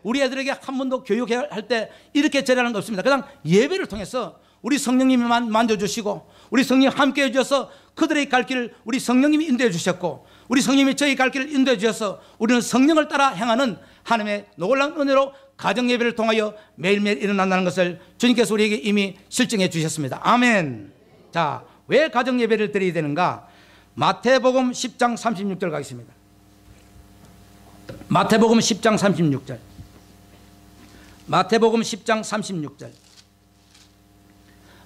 우리 애들에게 한 번도 교육할 때 이렇게 절하는 거 없습니다. 그냥 예배를 통해서 우리 성령님이 만져주시고 우리 성령님 함께 해주셔서 그들의 갈 길을 우리 성령님이 인도해 주셨고 우리 성령님이 저희 갈 길을 인도해 주셔서 우리는 성령을 따라 행하는 하나님의 놀라운 은혜로 가정예배를 통하여 매일매일 일어난다는 것을 주님께서 우리에게 이미 실증해 주셨습니다. 아멘. 자, 왜 가정예배를 드려야 되는가? 마태복음 10장 36절 가겠습니다. 마태복음 10장 36절. 마태복음 10장 36절.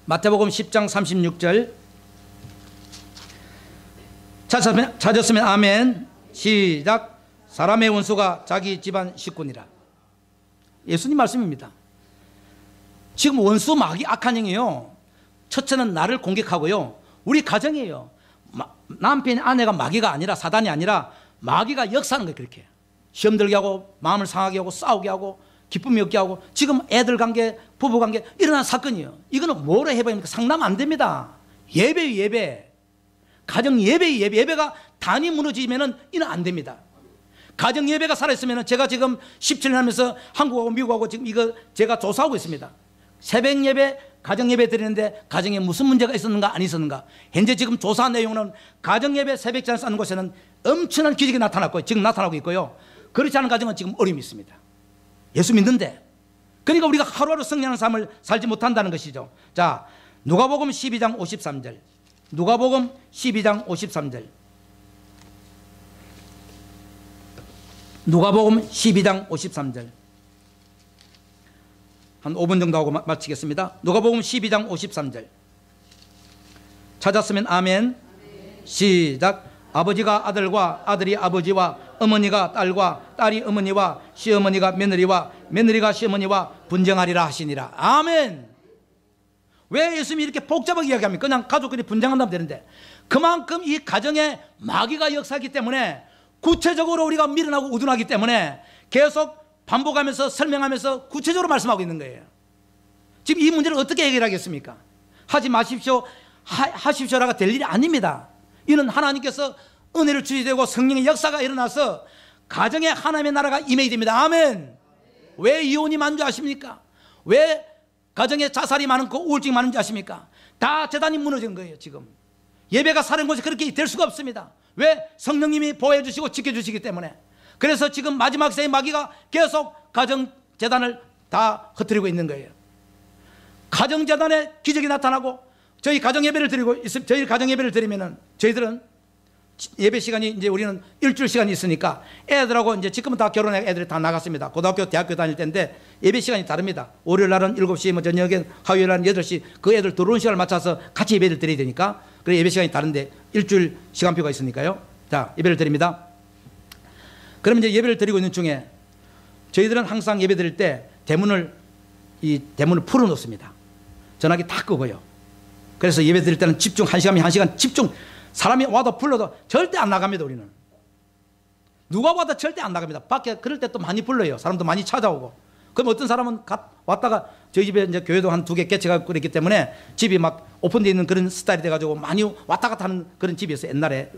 마태복음 10장 36절. 찾았으면 아멘. 시작. 사람의 원수가 자기 집안 식구니라. 예수님 말씀입니다. 지금 원수 마귀 악한 영이요, 첫째는 나를 공격하고요, 우리 가정이에요. 남편 아내가 마귀가 아니라, 사단이 아니라 마귀가 역사하는 거예요. 그렇게 시험 들게 하고 마음을 상하게 하고 싸우게 하고 기쁨이 없게 하고, 지금 애들 관계, 부부 관계 일어난 사건이에요. 이거는 뭐로 해봐야 상담 안 됩니다. 예배예요. 예배. 가정 예배예요. 예배가 단이 무너지면은 이는 안 됩니다. 가정 예배가 살아있으면, 제가 지금 17년 하면서 한국하고 미국하고 지금 이거 제가 조사하고 있습니다. 새벽 예배, 가정 예배 드리는데 가정에 무슨 문제가 있었는가 안 있었는가. 현재 지금 조사한 내용은 가정 예배 새벽 잔 쌓는 곳에는 엄청난 기적이 나타났고 지금 나타나고 있고요, 그렇지 않은 가정은 지금 어려움이 있습니다. 예수 믿는데. 그러니까 우리가 하루하루 승리하는 삶을 살지 못한다는 것이죠. 자, 누가복음 12장 53절. 누가복음 12장 53절. 누가복음 12장 53절. 한 5분 정도 하고 마치겠습니다. 누가복음 12장 53절. 찾았으면 아멘. 시작. 아버지가 아들과 아들이 아버지와 어머니가 딸과 딸이 어머니와 시어머니가 며느리와 며느리가 시어머니와 분쟁하리라 하시니라. 아멘. 왜 예수님이 이렇게 복잡하게 이야기합니까? 그냥 가족끼리 분쟁한다면 되는데, 그만큼 이 가정에 마귀가 역사하기 때문에 구체적으로 우리가 밀어나고 우둔하기 때문에 계속 반복하면서 설명하면서 구체적으로 말씀하고 있는 거예요. 지금 이 문제를 어떻게 해결하겠습니까? 하지 마십시오, 하십시오라가 될 일이 아닙니다. 이는 하나님께서 은혜를 주셔야 되고 성령의 역사가 일어나서 가정에 하나님의 나라가 임해야 됩니다. 아멘. 왜 이혼이 많은지 아십니까? 왜 가정에 자살이 많고 우울증이 많은지 아십니까? 다 재단이 무너진 거예요. 지금 예배가 사는 곳이 그렇게 될 수가 없습니다. 왜? 성령님이 보호해 주시고 지켜주시기 때문에. 그래서 지금 마지막 세의 마귀가 계속 가정재단을 다 흩뜨리고 있는 거예요. 가정재단에 기적이 나타나고, 저희 가정예배를 드리고, 저희 가정예배를 드리면은 저희들은 예배 시간이 이제 우리는 일주일 시간이 있으니까 애들하고 이제 지금은 다 결혼해 애들이 다 나갔습니다. 고등학교, 대학교 다닐 때인데 예배 시간이 다릅니다. 월요일 날은 7시, 뭐 저녁에 화요일 날은 8시, 그 애들 들어오는 시간을 맞춰서 같이 예배를 드려야 되니까, 그래 예배 시간이 다른데 일주일 시간표가 있으니까요. 자, 예배를 드립니다. 그러면 이제 예배를 드리고 있는 중에 저희들은 항상 예배 드릴 때 대문을 풀어놓습니다. 전화기 다 끄고요. 그래서 예배 드릴 때는 집중, 1시간 집중, 사람이 와도 불러도 절대 안 나갑니다. 우리는 누가 와도 절대 안 나갑니다. 밖에 그럴 때 또 많이 불러요. 사람도 많이 찾아오고. 그럼 어떤 사람은 왔다가 저희 집에 이제 교회도 한 2개 개척하고 그랬기 때문에 집이 막 오픈되어 있는 그런 스타일이 돼가지고 많이 왔다 갔다 하는 그런 집이었어요. 옛날에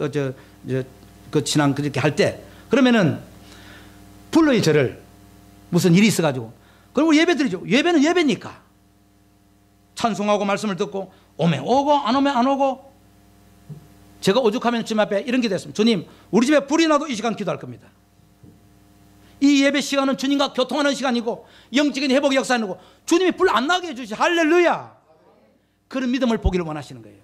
그 친한 그렇게 할 때. 그러면은 불러요, 저를. 무슨 일이 있어가지고. 그럼 우리 예배 드리죠. 예배는 예배니까. 찬송하고 말씀을 듣고, 오면 오고 안 오면 안 오고. 제가 오죽하면 주님 앞에 이런 기도했습니다. 주님, 우리 집에 불이 나도 이 시간 기도할 겁니다. 이 예배 시간은 주님과 교통하는 시간이고 영적인 회복의 역사이고, 주님이 불 안 나게 해주시. 할렐루야. 그런 믿음을 보기를 원하시는 거예요.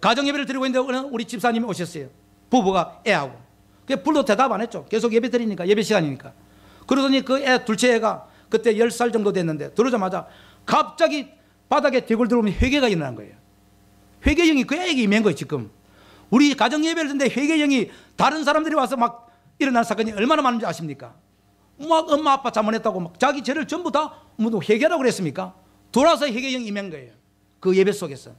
가정 예배를 드리고 있는데 우리 집사님이 오셨어요. 부부가 애하고. 그 불도 대답 안 했죠. 계속 예배 드리니까, 예배 시간이니까. 그러더니 그 애, 둘째 애가 그때 10살 정도 됐는데 들어오자마자 갑자기 바닥에 대굴 들어오면 회개가 일어난 거예요. 회개형이 그 애에게 임한 거예요. 지금 우리 가정 예배를 듣는데 회개형이 다른 사람들이 와서 막 일어난 사건이 얼마나 많은지 아십니까? 막 엄마 아빠 잘못했다고 막 자기 죄를 전부 다 회개라고 그랬습니까? 돌아서 회개형이 임한 거예요. 그 예배 속에서.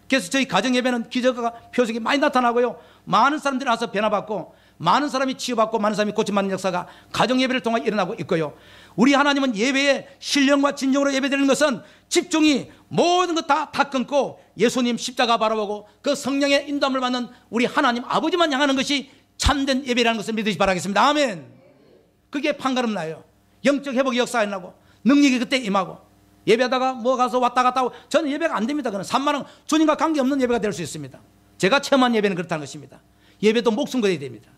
그래서 저희 가정 예배는 기적과 표적이 많이 나타나고요, 많은 사람들이 와서 변화받고, 많은 사람이 치유받고, 많은 사람이 고침받는 역사가 가정 예배를 통해 일어나고 있고요. 우리 하나님은 예배에 신령과 진정으로 예배드리는 것은 집중이 모든 것 다 끊고 예수님 십자가 바라보고 그 성령의 인도함을 받는 우리 하나님 아버지만 향하는 것이 참된 예배라는 것을 믿으시 바라겠습니다. 아멘. 그게 판가름 나요. 영적 회복의 역사가 일어나고 능력이 그때 임하고. 예배하다가 뭐 가서 왔다 갔다 하고 저는 예배가 안 됩니다. 그건 산만한 주님과 관계없는 예배가 될 수 있습니다. 제가 체험한 예배는 그렇다는 것입니다. 예배도 목숨 걸어야 됩니다.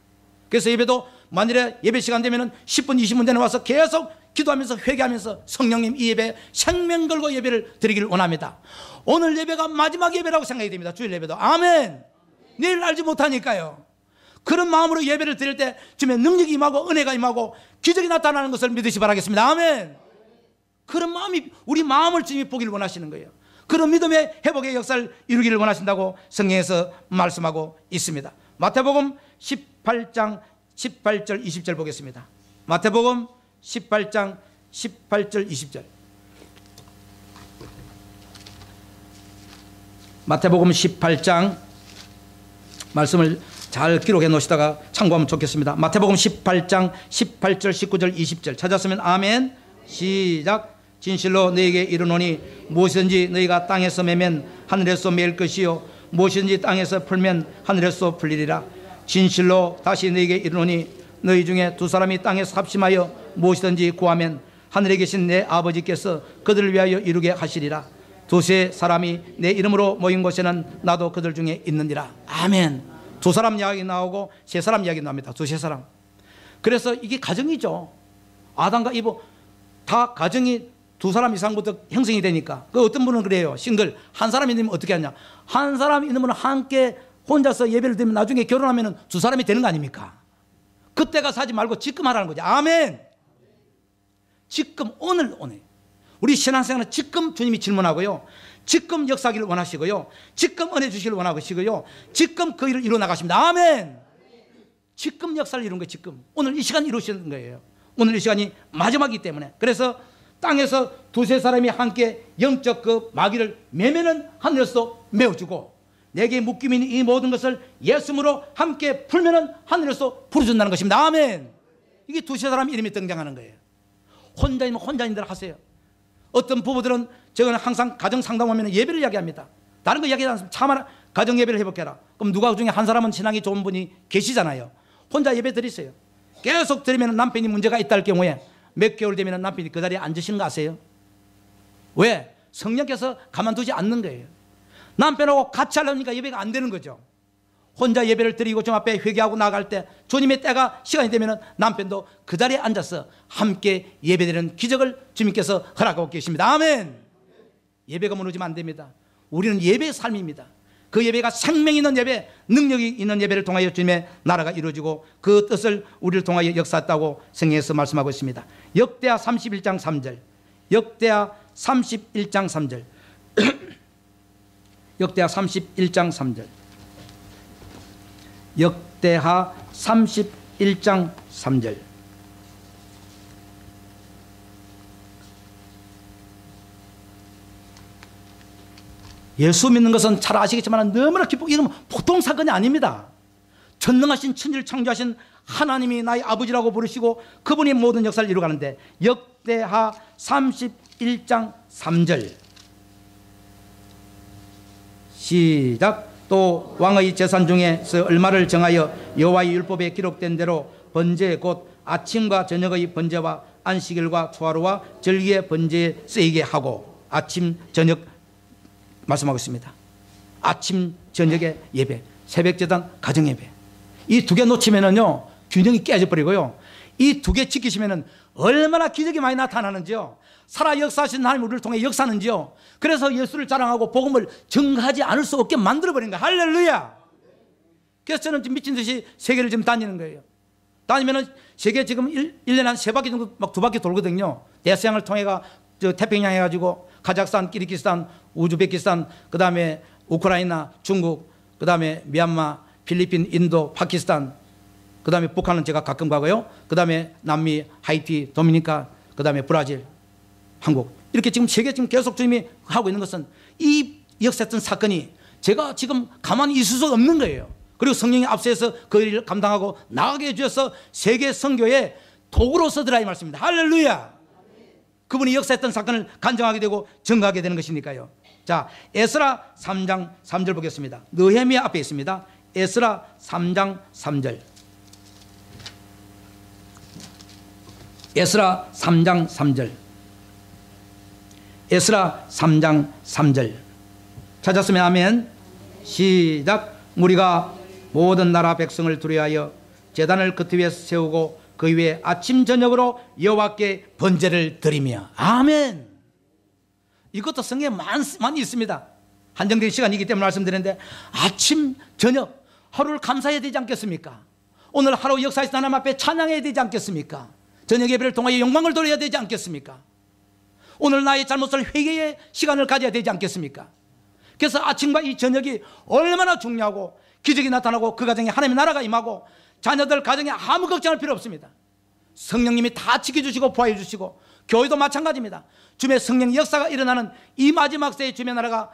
그래서 예배도 만일에 예배 시간 되면 10분 20분 전에 와서 계속 기도하면서 회개하면서 성령님 이 예배 생명 걸고 예배를 드리기를 원합니다. 오늘 예배가 마지막 예배라고 생각이 됩니다. 주일 예배도. 아멘. 내일 알지 못하니까요. 그런 마음으로 예배를 드릴 때 주님의 능력이 임하고 은혜가 임하고 기적이 나타나는 것을 믿으시 바라겠습니다. 아멘. 그런 마음이 우리 마음을 주님이 보기를 원하시는 거예요. 그런 믿음의 회복의 역사를 이루기를 원하신다고 성경에서 말씀하고 있습니다. 마태복음 18장 18절 20절 보겠습니다. 마태복음 18장 18절 20절. 마태복음 18장 말씀을 잘 기록해 놓으시다가 참고하면 좋겠습니다. 마태복음 18장 18절 19절 20절 찾았으면 아멘. 시작. 진실로 너희에게 이르노니 무엇이든지 너희가 땅에서 매면 하늘에서 매일 것이요 무엇이든지 땅에서 풀면 하늘에서 풀리리라. 진실로 다시 너희에게 이르노니 너희 중에 두 사람이 땅에서 합심하여 무엇이든지 구하면 하늘에 계신 내 아버지께서 그들을 위하여 이루게 하시리라. 두세 사람이 내 이름으로 모인 곳에는 나도 그들 중에 있느니라. 아멘. 두 사람 이야기 나오고 세 사람 이야기 나옵니다. 두세 사람. 그래서 이게 가정이죠. 아담과 이브 다 가정이 두 사람 이상부터 형성이 되니까. 그 어떤 분은 그래요. 싱글 한 사람이 되면 어떻게 하냐. 한 사람이 있는 분은 함께 혼자서 예배를 드리면 나중에 결혼하면 두 사람이 되는 거 아닙니까? 그때가 사지 말고 지금 하라는 거죠. 아멘. 지금 오늘 우리 신앙생활은 지금 주님이 질문하고요. 지금 역사하기를 원하시고요. 지금 은혜 주시기를 원하시고요. 지금 그 일을 이루어 나가십니다. 아멘. 지금 역사를 이룬 거예요. 지금 오늘 이 시간 이루시는 거예요. 오늘 이 시간이 마지막이기 때문에. 그래서 땅에서 두세 사람이 함께 영적 그 마귀를 매면은 하늘에서 메워주고 내게 묶임 있는 이 모든 것을 예수님으로 함께 풀면은 하늘에서 풀어준다는 것입니다. 아멘. 이게 두세 사람 이름이 등장하는 거예요. 혼자이면 혼자인들 하세요. 어떤 부부들은 저는 항상 가정 상담하면 예배를 이야기합니다. 다른 거 이야기하지 않습니다. 참아라 가정 예배를 해볼게라. 그럼 누가 중에 한 사람은 신앙이 좋은 분이 계시잖아요. 혼자 예배 드리세요. 계속 드리면 남편이 문제가 있다 할 경우에 몇 개월 되면 남편이 그 자리에 앉으시는 거 아세요? 왜? 성령께서 가만두지 않는 거예요. 남편하고 같이 하려니까 예배가 안 되는 거죠. 혼자 예배를 드리고 좀 앞에 회개하고 나갈 때 주님의 때가 시간이 되면 남편도 그 자리에 앉아서 함께 예배드리는 기적을 주님께서 허락하고 계십니다. 아멘. 예배가 무너지면 안 됩니다. 우리는 예배의 삶입니다. 그 예배가 생명 있는 예배, 능력이 있는 예배를 통하여 주님의 나라가 이루어지고 그 뜻을 우리를 통하여 역사했다고 성경에서 말씀하고 있습니다. 역대하 31장 3절. 역대하 31장 3절. 역대하 31장 3절. 역대하 31장 3절. 예수 믿는 것은 잘 아시겠지만 너무나 기쁘고 이건 보통 사건이 아닙니다. 전능하신 천지를 창조하신 하나님이 나의 아버지라고 부르시고 그분이 모든 역사를 이루어가는데 역대하 31장 3절 시작. 또 왕의 재산 중에서 얼마를 정하여 여호와의 율법에 기록된 대로 번제 곧 아침과 저녁의 번제와 안식일과 초하루와 절기의 번제에 쓰이게 하고 아침 저녁 말씀하고 있습니다. 아침 저녁의 예배, 새벽제단 가정예배 이 두 개 놓치면은요 균형이 깨져버리고요. 이 두 개 지키시면은 얼마나 기적이 많이 나타나는지요. 살아 역사하신 하나님 우리를 통해 역사하는지요. 그래서 예수를 자랑하고 복음을 증거하지 않을 수 없게 만들어버린 거예요. 할렐루야. 그래서 저는 지금 미친 듯이 세계를 지금 다니는 거예요. 다니면은 세계 지금 1년에 한 3바퀴 정도 막 2바퀴 돌거든요. 대서양을 통해가 저 태평양 해가지고 카자흐스탄, 키르기스탄, 우즈베키스탄, 그 다음에 우크라이나, 중국, 그 다음에 미얀마, 필리핀, 인도, 파키스탄, 그 다음에 북한은 제가 가끔 가고요. 그 다음에 남미, 하이티, 도미니카, 그 다음에 브라질, 한국 이렇게 지금 세계 지금 계속 주님이 하고 있는 것은 이 역사했던 사건이 제가 지금 가만히 있을 수 없는 거예요. 그리고 성령이 앞서서 그 일을 감당하고 나가게 해주셔서 세계 선교의 도구로 쓰더라 이 말씀입니다. 할렐루야. 그분이 역사했던 사건을 간증하게 되고 증거하게 되는 것이니까요. 자, 에스라 3장 3절 보겠습니다. 느헤미야 앞에 있습니다. 에스라 3장 3절. 에스라 3장 3절. 에스라 3장 3절 찾았으면 아멘. 시작. 무리가 모든 나라 백성을 두려하여 제단을 그 위에 세우고 그 위에 아침 저녁으로 여호와께 번제를 드리며. 아멘. 이것도 성경에 많이 있습니다. 한정된 시간이기 때문에 말씀드리는데, 아침 저녁 하루를 감사해야 되지 않겠습니까? 오늘 하루 역사에서 하나님 앞에 찬양해야 되지 않겠습니까? 저녁 예배를 통하여 영광을 돌려야 되지 않겠습니까? 오늘 나의 잘못을 회개의 시간을 가져야 되지 않겠습니까? 그래서 아침과 이 저녁이 얼마나 중요하고, 기적이 나타나고 그 가정에 하나님의 나라가 임하고 자녀들 가정에 아무 걱정할 필요 없습니다. 성령님이 다 지켜주시고 보호해 주시고, 교회도 마찬가지입니다. 주님의 성령 역사가 일어나는 이 마지막 세의 주님의 나라가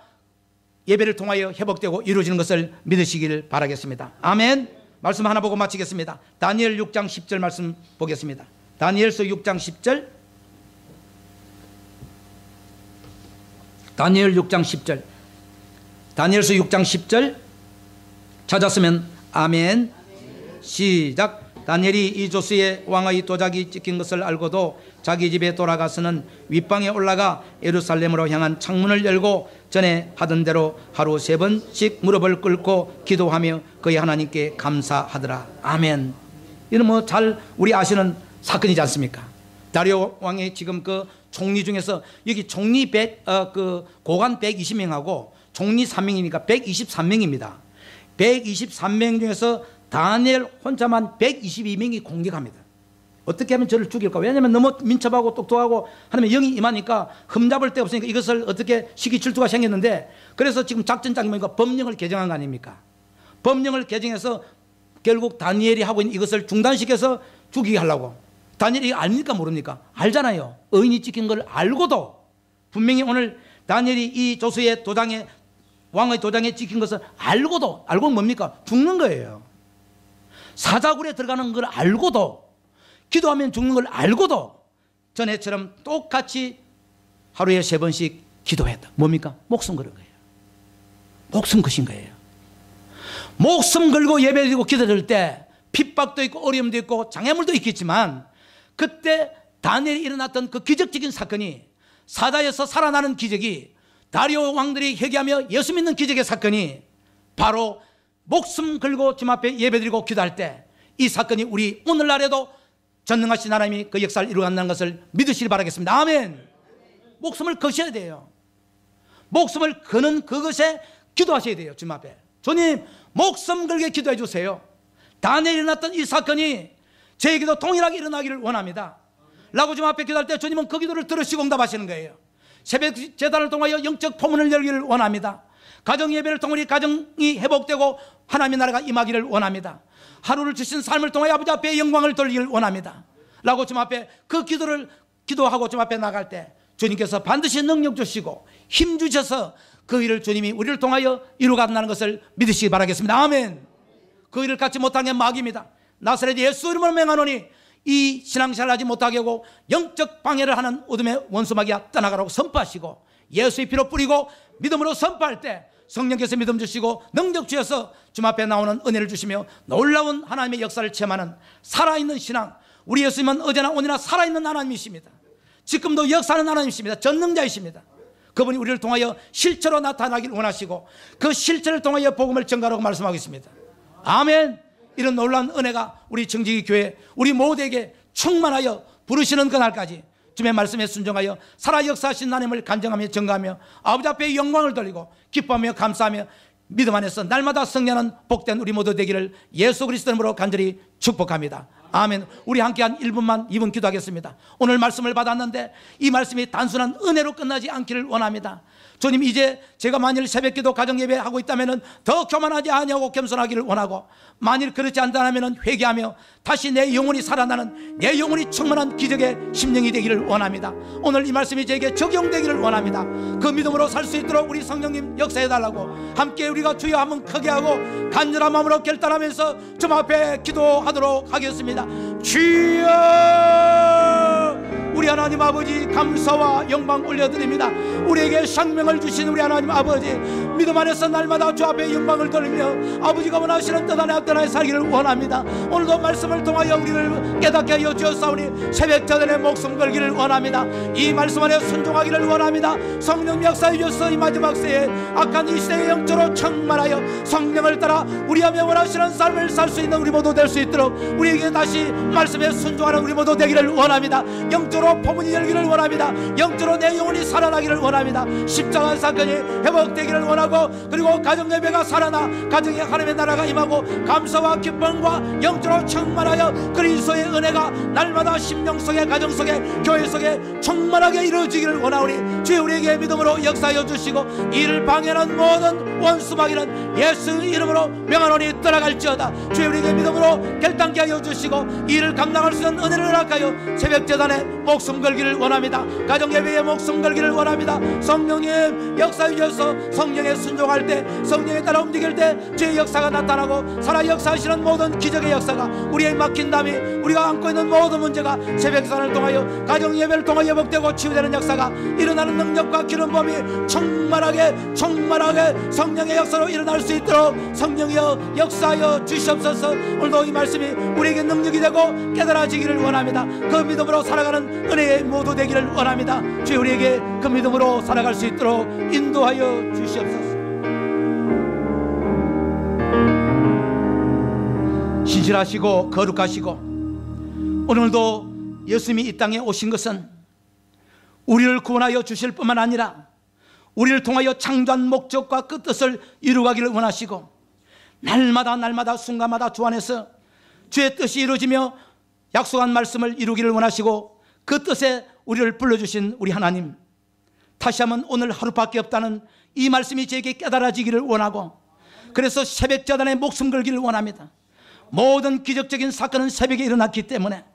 예배를 통하여 회복되고 이루어지는 것을 믿으시기를 바라겠습니다. 아멘. 말씀 하나 보고 마치겠습니다. 다니엘 6장 10절 말씀 보겠습니다. 다니엘서 6장 10절. 다니엘 6장 10절. 다니엘서 6장 10절 찾았으면 아멘. 시작. 다니엘이 이 조스의 왕의 도자기 찍힌 것을 알고도 자기 집에 돌아가서는 윗방에 올라가 예루살렘으로 향한 창문을 열고 전에 하던 대로 하루 3번씩 무릎을 꿇고 기도하며 그의 하나님께 감사하더라. 아멘. 이는 뭐 잘 우리 아시는 사건이지 않습니까? 다리오 왕의 지금 그 총리 중에서 여기 총리 고관 120명하고 총리 3명이니까 123명입니다. 123명 중에서 다니엘 혼자만 122명이 공격합니다. 어떻게 하면 저를 죽일까? 왜냐하면 너무 민첩하고 똑똑하고 하나님의 영이 임하니까 흠잡을 데 없으니까 이것을 어떻게 시기 질투가 생겼는데, 그래서 지금 작전장면과 법령을 개정한 거 아닙니까? 법령을 개정해서 결국 다니엘이 하고 있는 이것을 중단시켜서 죽이게 하려고. 다니엘이 알니까 모릅니까? 알잖아요. 의인이 찍힌 걸 알고도 분명히 오늘 다니엘이 이 조수의 도장에, 왕의 도장에 찍힌 것을 알고도, 알고는 뭡니까? 죽는 거예요. 사자굴에 들어가는 걸 알고도, 기도하면 죽는 걸 알고도 전에처럼 똑같이 하루에 3번씩 기도했다. 뭡니까? 목숨 걸은 거예요. 목숨 거신 거예요. 목숨 걸고 예배드리고 기도드릴 때 핍박도 있고 어려움도 있고 장애물도 있겠지만, 그때 다니엘이 일어났던 그 기적적인 사건이, 사자에서 살아나는 기적이, 다리오 왕들이 회개하며 예수 믿는 기적의 사건이 바로 목숨 걸고 주님 앞에 예배드리고 기도할 때 이 사건이 우리 오늘날에도 전능하신 하나님이 그 역사를 이루어간다는 것을 믿으시기 바라겠습니다. 아멘. 목숨을 거셔야 돼요. 목숨을 거는 그것에 기도하셔야 돼요. 주님 앞에, 주님 목숨 걸게 기도해 주세요. 다니엘이 일어났던 이 사건이 저에게도 동일하게 일어나기를 원합니다 라고 주님 앞에 기도할 때 주님은 그 기도를 들으시고 응답하시는 거예요. 새벽 제단을 통하여 영적 포문을 열기를 원합니다. 가정 예배를 통해 우리 가정이 회복되고 하나님의 나라가 임하기를 원합니다. 하루를 주신 삶을 통해 아버지 앞에 영광을 돌리기를 원합니다 라고 주님 앞에 그 기도를 기도하고 주님 앞에 나갈 때 주님께서 반드시 능력 주시고 힘 주셔서 그 일을 주님이 우리를 통하여 이루어간다는 것을 믿으시기 바라겠습니다. 아멘. 그 일을 갖지 못한 게 마귀입니다. 나사렛 예수 이름으로 명하노니 이 신앙생활을 하지 못하게 하고 영적 방해를 하는 어둠의 원수 마귀야 떠나가라고 선포하시고, 예수의 피로 뿌리고 믿음으로 선포할 때 성령께서 믿음 주시고 능력 주셔서 주님 앞에 나오는 은혜를 주시며 놀라운 하나님의 역사를 체험하는 살아있는 신앙. 우리 예수님은 어제나 오늘이나 살아있는 하나님이십니다. 지금도 역사하는 하나님이십니다. 전능자이십니다. 그분이 우리를 통하여 실체로 나타나기를 원하시고 그 실체를 통하여 복음을 전가라고 말씀하고 있습니다. 아멘. 이런 놀라운 은혜가 우리 정직이 교회 우리 모두에게 충만하여 부르시는 그날까지 주님의 말씀에 순종하여 살아 역사하신 하나님을 간증하며 전가하며 아버지 앞에 영광을 돌리고 기뻐하며 감사하며 믿음 안에서 날마다 승리하는 복된 우리 모두 되기를 예수 그리스도 이름으로 간절히 축복합니다. 아멘. 우리 함께 한 1분만 2분 기도하겠습니다. 오늘 말씀을 받았는데 이 말씀이 단순한 은혜로 끝나지 않기를 원합니다. 주님, 이제 제가 만일 새벽기도 가정예배 하고 있다면 더 교만하지 아니하고 겸손하기를 원하고, 만일 그렇지 않다면 회개하며 다시 내 영혼이 살아나는, 내 영혼이 충만한 기적의 심령이 되기를 원합니다. 오늘 이 말씀이 저에게 적용되기를 원합니다. 그 믿음으로 살 수 있도록 우리 성령님 역사해달라고 함께 우리가 주여 한번 크게 하고 간절한 마음으로 결단하면서 주 앞에 기도하도록 하겠습니다. 주여, 우리 하나님 아버지 감사와 영광 올려드립니다. 우리에게 생명을 주신 우리 하나님 아버지, 믿음 안에서 날마다 주 앞에 영광을 돌리며 아버지가 원하시는 뜻 안에 합당하여 살기를 원합니다. 오늘도 말씀을 통하여 우리를 깨닫게 하여 주옵사오니 새벽 전에 목숨 걸기를 원합니다. 이 말씀 안에 순종하기를 원합니다. 성령 역사해 주셔서 이 마지막 세에 악한 이 시대의 영적으로 충만하여 성령을 따라 우리하며 원하시는 삶을 살 수 있는 우리 모두 될 수 있도록 우리에게 다시 말씀에 순종하는 우리 모두 되기를 원합니다. 영적으로 포문이 열기를 원합니다. 영적으로 내 영혼이 살아나기를 원합니다. 십자가 사건이 회복되기를 원하고, 그리고 가정예배가 살아나 가정에 하나님의 나라가 임하고 감사와 기쁨과 영적으로 충만하여 그리스도의 은혜가 날마다 심령 속에, 가정 속에, 교회 속에 충만하게 이루어지기를 원하오니 주여 우리에게 믿음으로 역사하여 주시고, 이를 방해하는 모든 원수마귀는 예수 이름으로 명하노니 떠나갈지어다. 주여 우리에게 믿음으로 결단케 하여 주시고 이를 감당할 수 있는 은혜를 허락하여 새벽 제단에 목숨 걸기를 원합니다. 가정 예배에 목숨 걸기를 원합니다. 성령님 역사해 주셔서 성령에 순종할 때, 성령에 따라 움직일 때 주의 역사가 나타나고 살아 역사하시는 모든 기적의 역사가 우리의 막힌 담이, 우리가 안고 있는 모든 문제가 새벽 제단을 통하여, 가정 예배를 통하여 회복되고 치유되는 역사가 일어나는 능력과 기름 부음이 충만하게 성령의 역사로 일어날 수 있도록 성령이여 역사하여 주시옵소서. 오늘도 이 말씀이 우리에게 능력이 되고 깨달아지기를 원합니다. 그 믿음으로 살아가는 은혜의 모두 되기를 원합니다. 주여 우리에게 그 믿음으로 살아갈 수 있도록 인도하여 주시옵소서. 신실하시고 거룩하시고, 오늘도 예수님이 이 땅에 오신 것은 우리를 구원하여 주실 뿐만 아니라 우리를 통하여 창조한 목적과 그 뜻을 이루가기를 원하시고, 날마다 순간마다 주 안에서 주의 뜻이 이루어지며 약속한 말씀을 이루기를 원하시고, 그 뜻에 우리를 불러주신 우리 하나님, 다시 한번 오늘 하루밖에 없다는 이 말씀이 저에게 깨달아지기를 원하고, 그래서 새벽 제단에 목숨 걸기를 원합니다. 모든 기적적인 사건은 새벽에 일어났기 때문에,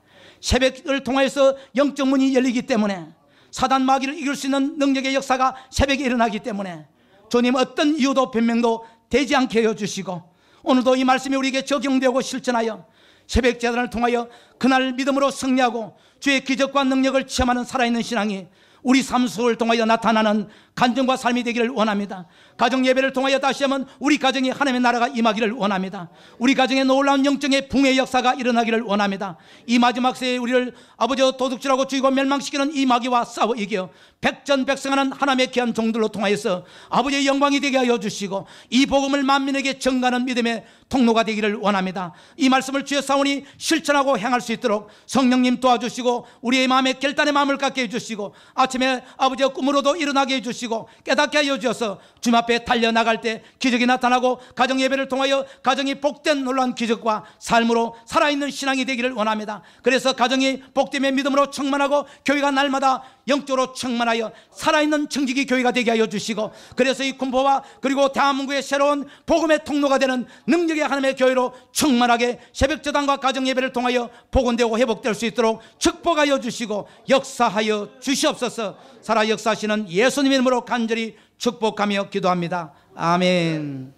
새벽을 통해서 영적 문이 열리기 때문에, 사단 마귀를 이길 수 있는 능력의 역사가 새벽에 일어나기 때문에 주님 어떤 이유도 변명도 되지 않게 해주시고, 오늘도 이 말씀이 우리에게 적용되고 실천하여 새벽 제단을 통하여 그날 믿음으로 승리하고 주의 기적과 능력을 체험하는 살아있는 신앙이 우리 삶 속을 통하여 나타나는 간증과 삶이 되기를 원합니다. 가정 예배를 통하여 다시 한번 우리 가정에 하나님의 나라가 임하기를 원합니다. 우리 가정에 놀라운 영적의 붕의 역사가 일어나기를 원합니다. 이 마지막 세에 우리를 아버지와 도둑질하고 죽이고 멸망시키는 이 마귀와 싸워 이겨 백전백승하는 하나님의 귀한 종들로 통하여서 아버지의 영광이 되게 하여 주시고, 이 복음을 만민에게 전가하는 믿음의 통로가 되기를 원합니다. 이 말씀을 주의 사원이 실천하고 행할 수 있도록 성령님 도와주시고, 우리의 마음에 결단의 마음을 갖게 해주시고, 아침에 아버지의 꿈으로도 일어나게 해주시고 깨닫게 하여 주셔서 주님 앞에 달려나갈 때 기적이 나타나고, 가정 예배를 통하여 가정이 복된 놀라운 기적과 삶으로 살아있는 신앙이 되기를 원합니다. 그래서 가정이 복됨의 믿음으로 충만하고 교회가 날마다 영적으로 충만하여 살아있는 청지기 교회가 되게 하여 주시고, 그래서 이 군포와 그리고 대한민국의 새로운 복음의 통로가 되는 능력의 하나님의 교회로 충만하게 새벽제단과 가정예배를 통하여 복원되고 회복될 수 있도록 축복하여 주시고 역사하여 주시옵소서. 살아 역사하시는 예수님의 이름으로 간절히 축복하며 기도합니다. 아멘.